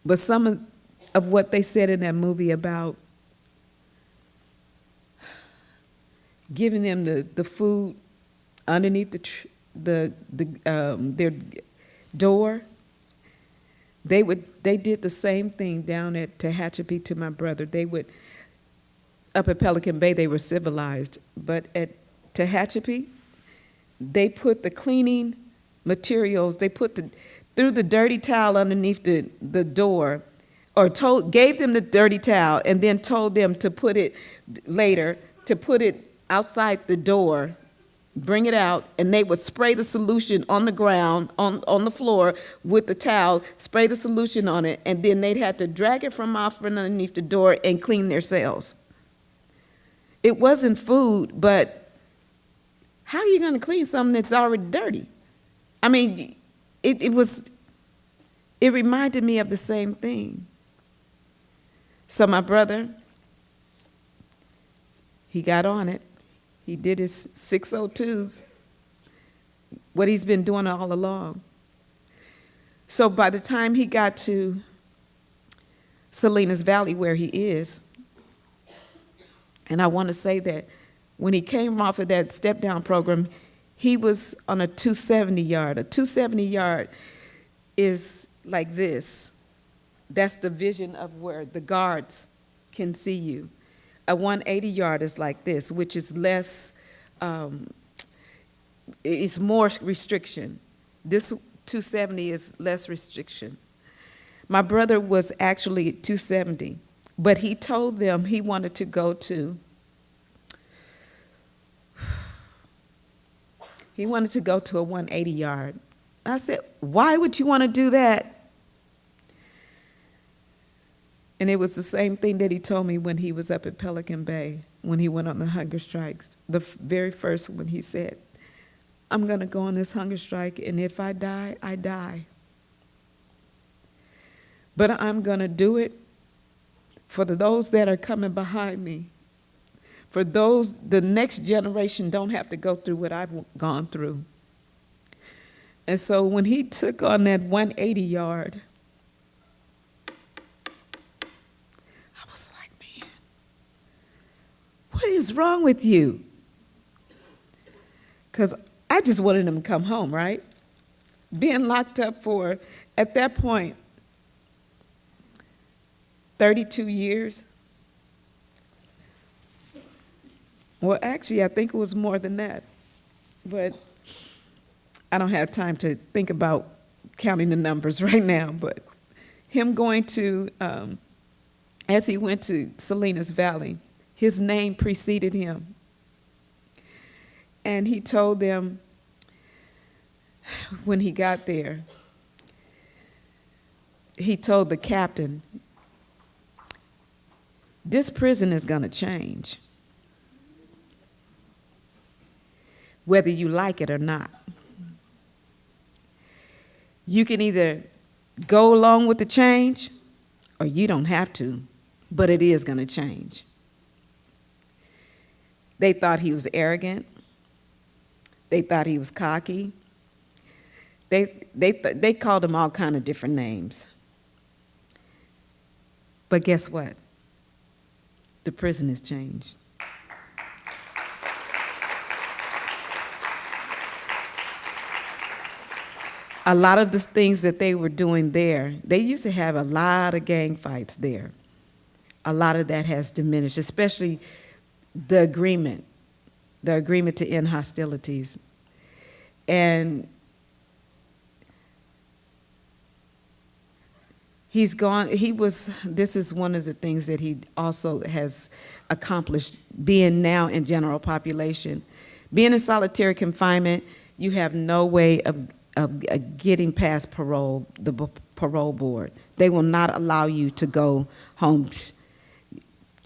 Speaker 3: But some of what they said in that movie about giving them the food underneath their door, they did the same thing down at Tehachapi to my brother. Up at Pelican Bay, they were civilized, but at Tehachapi, they put the cleaning materials, threw the dirty towel underneath the door, or gave them the dirty towel and then told them to put it outside the door, bring it out, and they would spray the solution on the ground, on the floor with the towel, spray the solution on it, and then they'd have to drag it from underneath the door and clean their cells. It wasn't food, but how are you going to clean something that's already dirty? I mean, it reminded me of the same thing. So my brother, he got on it. He did his 602s, what he's been doing all along. So by the time he got to Salinas Valley, where he is, and I want to say that when he came off of that step-down program, he was on a 270 yard. A 270 yard is like this. That's the vision of where the guards can see you. A 180 yard is like this, which is less, it's more restriction. This 270 is less restriction. My brother was actually 270, but he told them he wanted to go to a 180 yard. I said, why would you want to do that?
Speaker 4: And it was the same thing that he told me when he was up at Pelican Bay, when he went on the hunger strikes. The very first one, he said, I'm going to go on this hunger strike, and if I die, I die. But I'm going to do it for those that are coming behind me, for those, the next generation don't have to go through what I've gone through. And so when he took on that 180 yard, I was like, man, what is wrong with you? Because I just wanted him to come home, right? Being locked up for, at that point, 32 years. Well, actually, I think it was more than that. But I don't have time to think about counting the numbers right now. But him going to, as he went to Salinas Valley, his name preceded him. And he told them when he got there, he told the captain, this prison is going to change, whether you like it or not. You can either go along with the change or you don't have to, but it is going to change. They thought he was arrogant. They thought he was cocky. They called him all kind of different names. But guess what? The prison has changed. A lot of the things that they were doing there, they used to have a lot of gang fights there. A lot of that has diminished, especially the agreement to end hostilities. And he's gone, this is one of the things that he also has accomplished, being now in general population. Being in solitary confinement, you have no way of getting past parole, the parole board. They will not allow you to go home.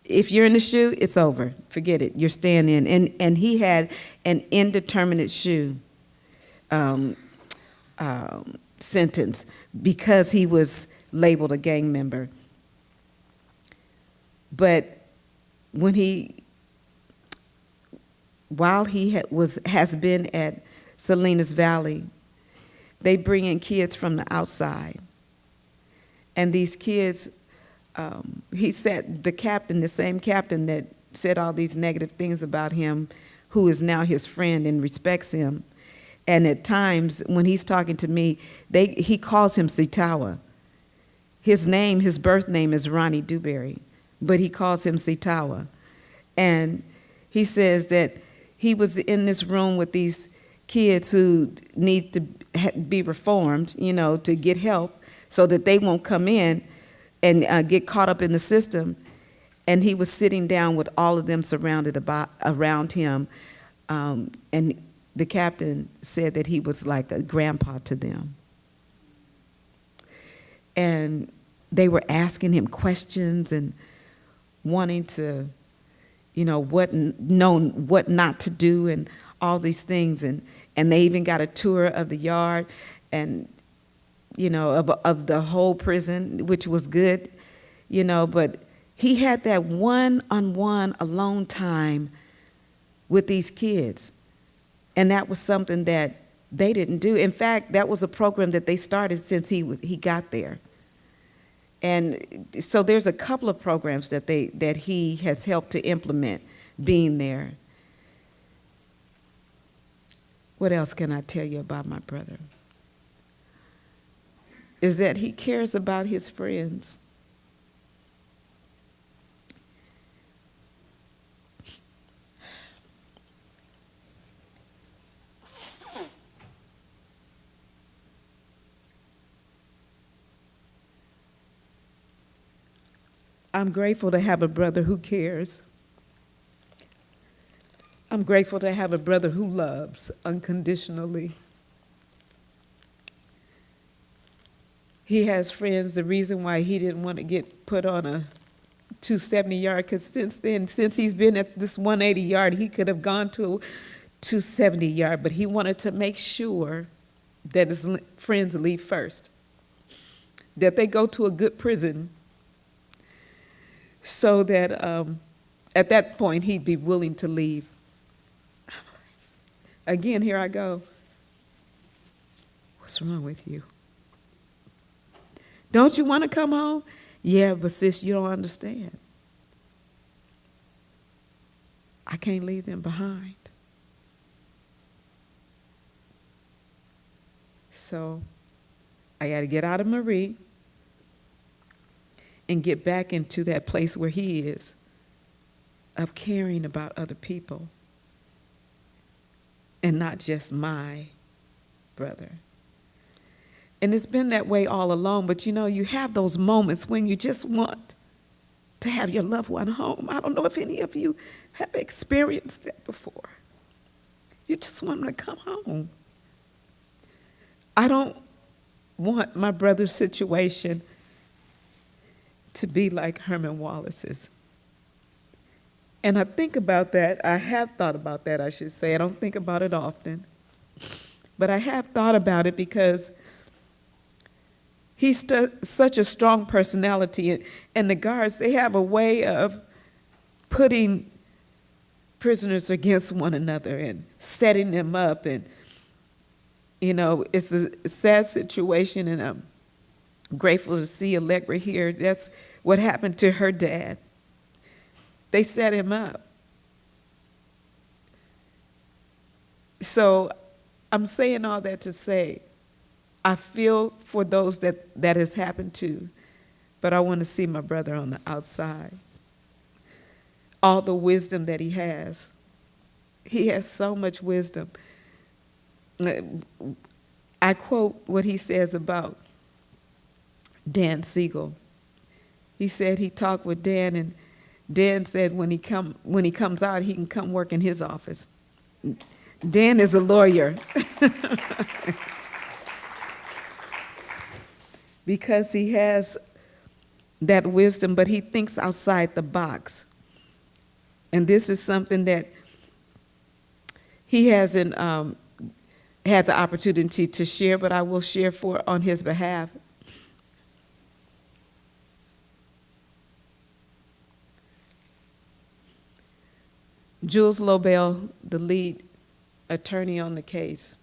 Speaker 4: If you're in the SHU, it's over. Forget it. You're staying in. And he had an indeterminate SHU sentence because he was labeled a gang member. But when while he has been at Salinas Valley, they bring in kids from the outside. And these kids, he said, the same captain that said all these negative things about him, who is now his friend and respects him. And at times, when he's talking to me, he calls him Sitawa. His birth name is Ronnie Dewberry, but he calls him Sitawa. And he says that he was in this room with these kids who need to be reformed, to get help so that they won't come in and get caught up in the system. And he was sitting down with all of them surrounded around him. And the captain said that he was like a grandpa to them. And they were asking him questions and wanting to, what not to do and all these things. And they even got a tour of the yard and, of the whole prison, which was good, but he had that one-on-one alone time with these kids. And that was something that they didn't do. In fact, that was a program that they started since he got there. And so there's a couple of programs that he has helped to implement being there. What else can I tell you about my brother? Is that he cares about his friends. I'm grateful to have a brother who cares. I'm grateful to have a brother who loves unconditionally. he has friends, the reason why he didn't want to get put on a 270 yard, because since he's been at this 180 yard, he could have gone to a 270 yard, but he wanted to make sure that his friends leave first, that they go to a good prison, so that at that point he'd be willing to leave. Again, here I go. What's wrong with you? Don't you want to come home? Yeah, but sis, you don't understand. I can't leave them behind. So I got to get out of Marie and get back into that place where he is, of caring about other people and not just my brother. And it's been that way all along, but you know, you have those moments when you just want to have your loved one home. I don't know if any of you have experienced that before. You just want them to come home. I don't want my brother's situation to be like Herman Wallace's. And I think about that. I have thought about that, I should say. I don't think about it often. But I have thought about it because he's such a strong personality. And the guards, they have a way of putting prisoners against one another and setting them up. And, you know, it's a sad situation, and I'm grateful to see Allegra here. That's what happened to her dad. They set him up. So I'm saying all that to say, I feel for those that has happened to, but I want to see my brother on the outside. All the wisdom that he has. He has so much wisdom. I quote what he says about Dan Siegel. He said he talked with Dan, and Dan said when he comes out, he can come work in his office. Dan is a lawyer. Because he has that wisdom, but he thinks outside the box. And this is something that he hasn't had the opportunity to share, but I will share on his behalf. Jules Lobel, the lead attorney on the case,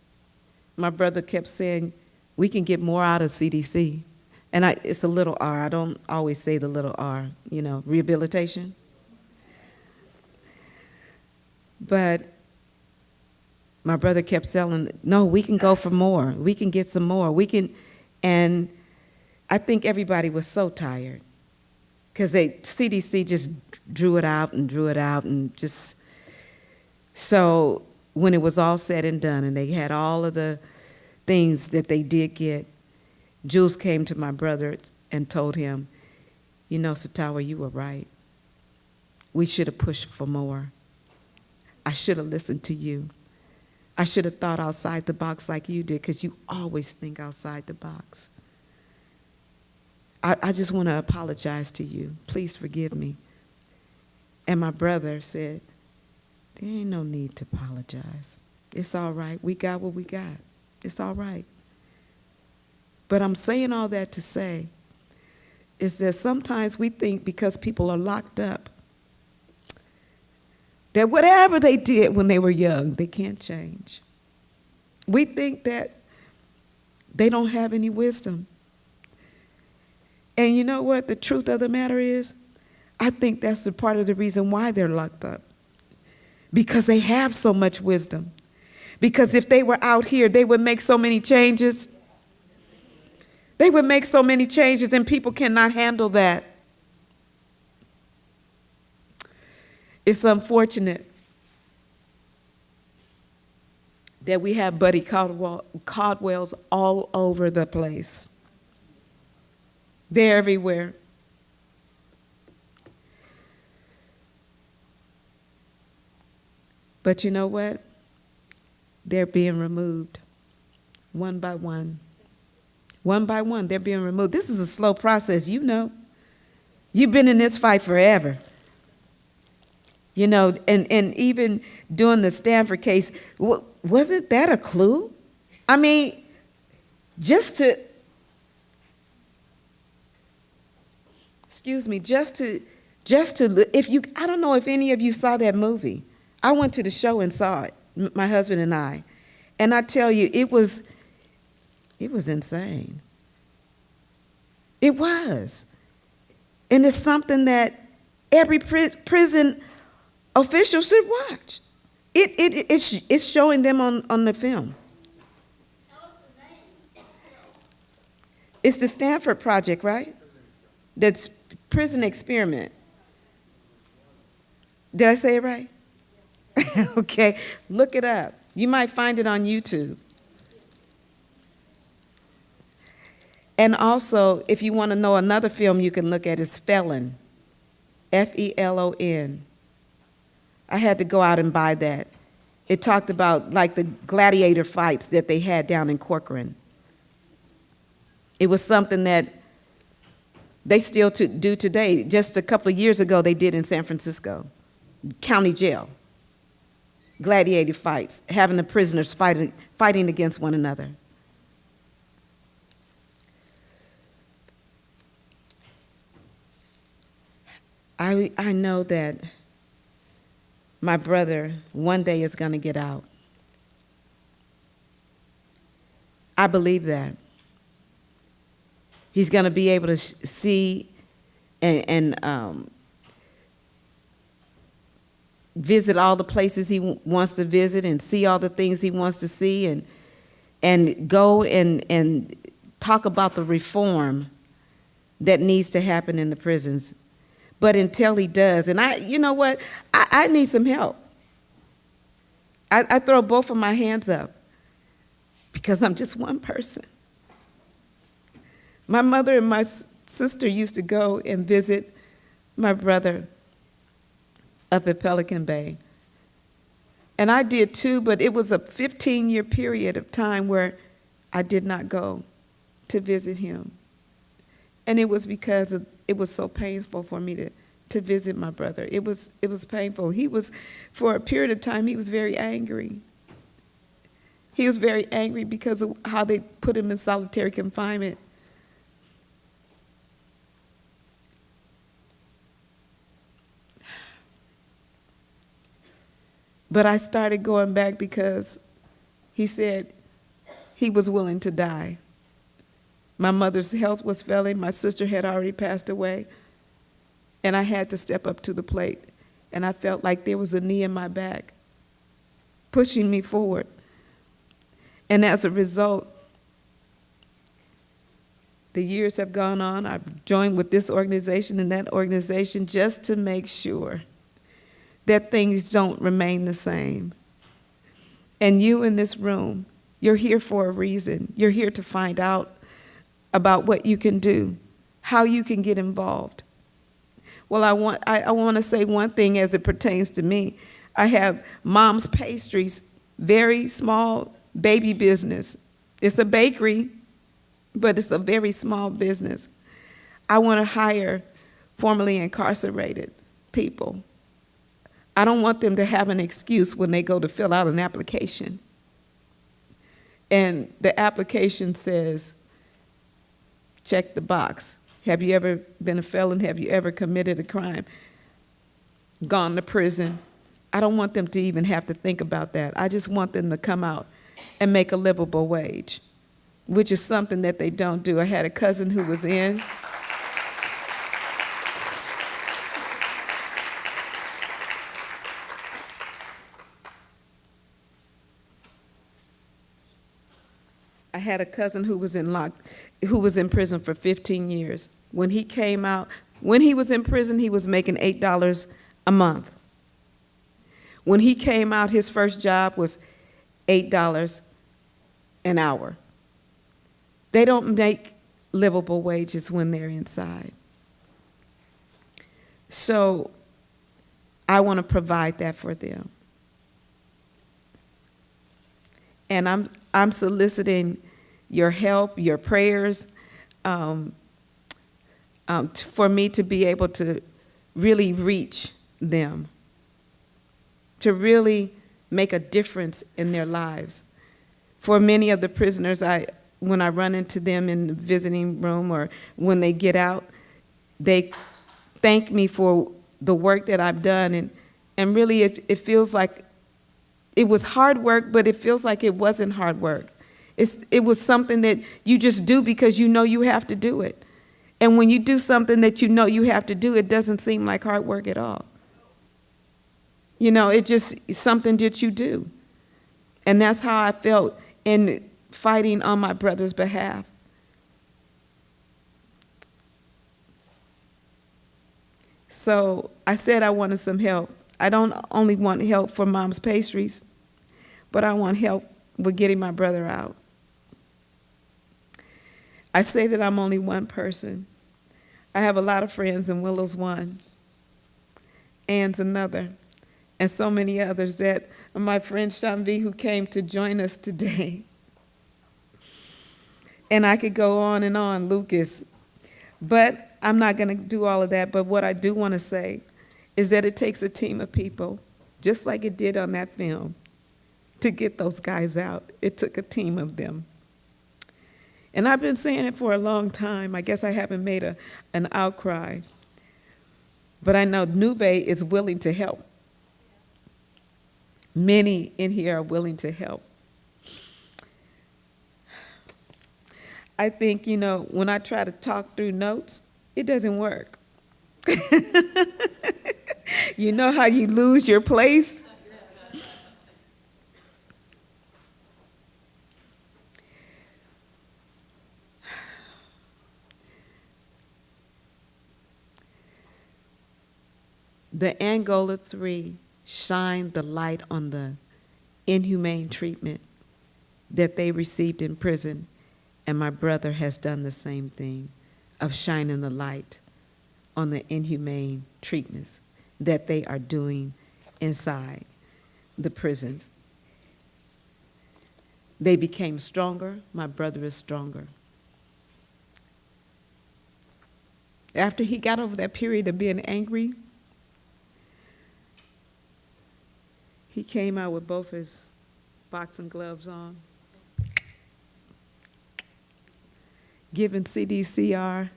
Speaker 4: my brother kept saying, we can get more out of CDC. And it's a little R. I don't always say the little R, you know, rehabilitation. But my brother kept saying, no, we can go for more. We can get some more. We can, and I think everybody was so tired because CDC just drew it out and just, so when it was all said and done and they had all of the things that they did get, Jules came to my brother and told him, you know, Sitawa, you were right. We should have pushed for more. I should have listened to you. I should have thought outside the box like you did, because you always think outside the box. I just want to apologize to you. Please forgive me. And my brother said, there ain't no need to apologize. It's all right. We got what we got. It's all right. But I'm saying all that to say is that sometimes we think because people are locked up, that whatever they did when they were young, they can't change. We think that they don't have any wisdom. And you know what the truth of the matter is? I think that's a part of the reason why they're locked up. Because they have so much wisdom. Because if they were out here, they would make so many changes. They would make so many changes, and people cannot handle that. It's unfortunate that we have Buddy Caldwells all over the place. They're everywhere. But you know what? They're being removed one by one, One by one, they're being removed. This is a slow process, you know. You've been in this fight forever. You know, and even during the Stanford case, wasn't that a clue? I mean, just to if you, I don't know if any of you saw that movie. I went to the show and saw it, my husband and I tell you, it was insane. It was. And it's something that every prison official should watch. It's showing them on the film. It's the Stanford Project, right? That's Prison Experiment. Did I say it right? Okay, look it up. You might find it on YouTube. And also, if you want to know another film you can look at is Felon, Felon. I had to go out and buy that. It talked about like the gladiator fights that they had down in Corcoran. It was something that they still do today. Just a couple of years ago, they did in San Francisco, county jail. Gladiator fights, having the prisoners fighting against one another. I know that my brother one day is going to get out. I believe that. He's going to be able to see and visit all the places he wants to visit and see all the things he wants to see and go and talk about the reform that needs to happen in the prisons. But until he does, and you know what, I need some help. I throw both of my hands up because I'm just one person. My mother and my sister used to go and visit my brother up at Pelican Bay. And I did too, but it was a 15-year period of time where I did not go to visit him. And it was because it was so painful for me to visit my brother. It was painful. For a period of time, he was very angry. He was very angry because of how they put him in solitary confinement. But I started going back because he said he was willing to die. My mother's health was failing. My sister had already passed away. And I had to step up to the plate. And I felt like there was a knee in my back pushing me forward. And as a result, the years have gone on. I've joined with this organization and that organization just to make sure that things don't remain the same. And you in this room, you're here for a reason. You're here to find out about what you can do, how you can get involved. Well, I want to say one thing as it pertains to me. I have Mom's Pastries, very small baby business. It's a bakery, but it's a very small business. I want to hire formerly incarcerated people. I don't want them to have an excuse when they go to fill out an application. And the application says, check the box. Have you ever been a felon? Have you ever committed a crime? Gone to prison? I don't want them to even have to think about that. I just want them to come out and make a livable wage, which is something that they don't do. I had a cousin who was in. I had a cousin who was in prison for 15 years. When he came out, when he was in prison, he was making $8 a month. When he came out, his first job was $8 an hour. They don't make livable wages when they're inside. So I want to provide that for them. And I'm soliciting your help, your prayers, for me to be able to really reach them, to really make a difference in their lives. For many of the prisoners, when I run into them in the visiting room or when they get out, they thank me for the work that I've done. And really, it feels like it was hard work, but it feels like it wasn't hard work. It was something that you just do because you know you have to do it. And when you do something that you know you have to do, it doesn't seem like hard work at all. You know, it just is something that you do. And that's how I felt in fighting on my brother's behalf. So I said I wanted some help. I don't only want help for Mom's Pastries, but I want help with getting my brother out. I say that I'm only one person. I have a lot of friends, and Willow's one, Ann's another, and so many others that are my friend Shamvi, who came to join us today. And I could go on, Lucas, but I'm not going to do all of that. But what I do want to say is that it takes a team of people, just like it did on that film, to get those guys out. It took a team of them. And I've been saying it for a long time. I guess I haven't made an outcry. But I know Nube is willing to help. Many in here are willing to help. I think, you know, when I try to talk through notes, it doesn't work. You know how you lose your place? The Angola 3 shined the light on the inhumane treatment that they received in prison, and my brother has done the same thing of shining the light on the inhumane treatments that they are doing inside the prisons. They became stronger. My brother is stronger. After he got over that period of being angry, he came out with both his boxing gloves on, giving CDCR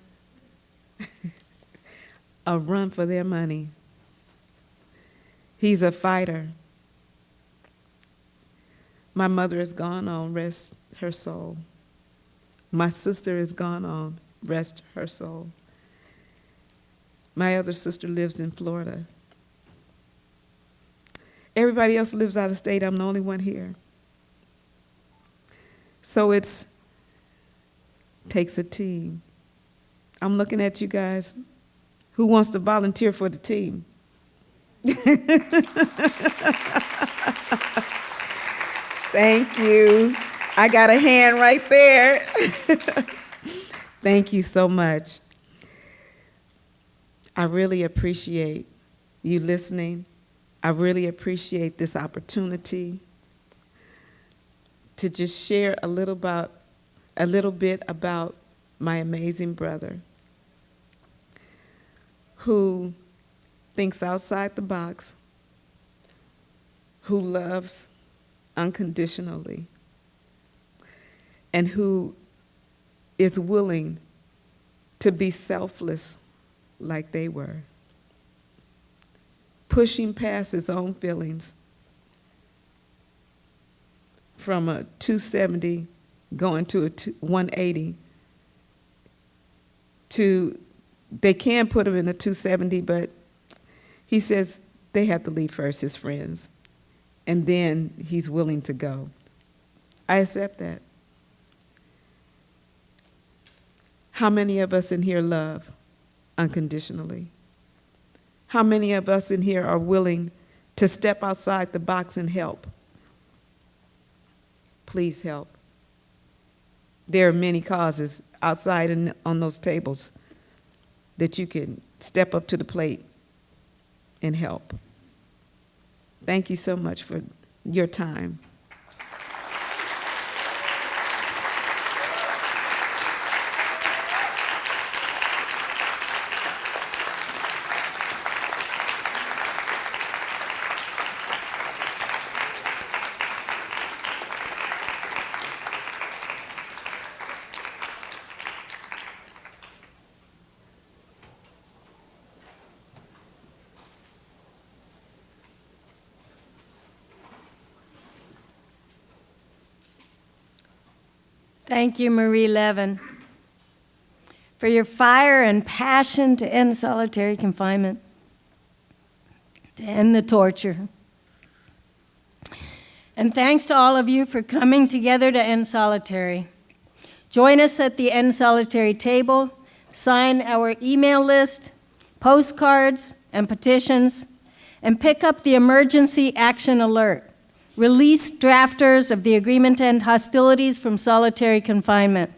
Speaker 4: a run for their money. He's a fighter. My mother has gone on, rest her soul. My sister has gone on, rest her soul. My other sister lives in Florida. Everybody else lives out of state. I'm the only one here. So it takes a team. I'm looking at you guys. Who wants to volunteer for the team? Thank you. I got a hand right there. Thank you so much. I really appreciate you listening. I really appreciate this opportunity to just share a little bit about my amazing brother who thinks outside the box, who loves unconditionally, and who is willing to be selfless like they were, pushing past his own feelings from a 270 going to a 180 to, they can put him in a 270, but he says they have to leave first, his friends, and then he's willing to go. I accept that. How many of us in here love unconditionally? How many of us in here are willing to step outside the box and help? Please help. There are many causes outside and on those tables that you can step up to the plate and help. Thank you so much for your time.
Speaker 1: Thank you, Marie Levin, for your fire and passion to end solitary confinement, to end the torture. And thanks to all of you for coming together to end solitary. Join us at the End Solitary table, sign our email list, postcards, and petitions, and pick up the emergency action alert. Release drafters of the agreement to end hostilities from solitary confinement.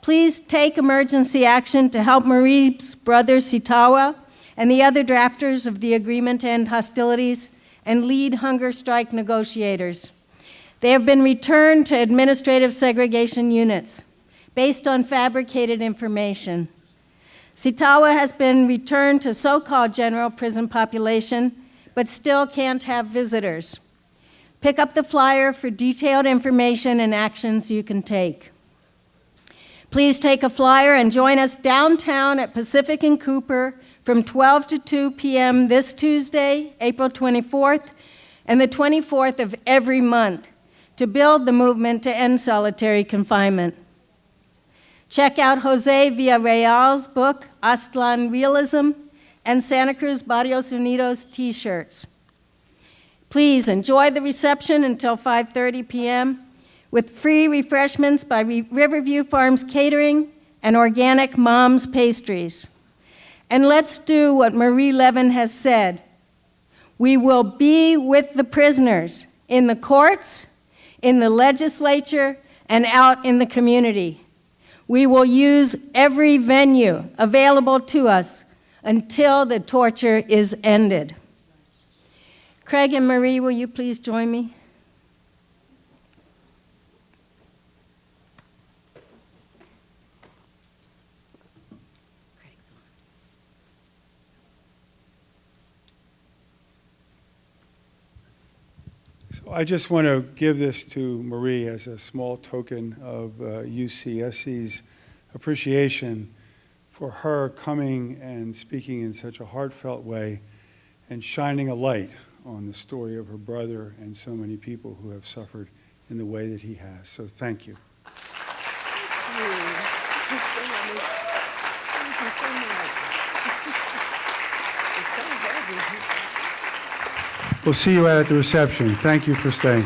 Speaker 1: Please take emergency action to help Marie's brother Sitawa and the other drafters of the agreement to end hostilities and lead hunger strike negotiators. They have been returned to administrative segregation units based on fabricated information. Sitawa has been returned to so-called general prison population, but still can't have visitors. Pick up the flyer for detailed information and actions you can take. Please take a flyer and join us downtown at Pacific and Cooper from 12 to 2 p.m. this Tuesday, April 24th, and the 24th of every month to build the movement to end solitary confinement. Check out Jose Villarreal's book, Aztlan Realism, and Santa Cruz Barrios Unidos t-shirts. Please enjoy the reception until 5:30 p.m. with free refreshments by Riverview Farms Catering and organic MOMM's Pastries. And let's do what Marie Levin has said. We will be with the prisoners in the courts, in the legislature, and out in the community. We will use every venue available to us until the torture is ended. Craig and Marie, will you please join me?
Speaker 2: I just want to give this to Marie as a small token of UCSC's appreciation for her coming and speaking in such a heartfelt way and shining a light on the story of her brother and so many people who have suffered in the way that he has. So thank you. We'll see you at the reception. Thank you for staying.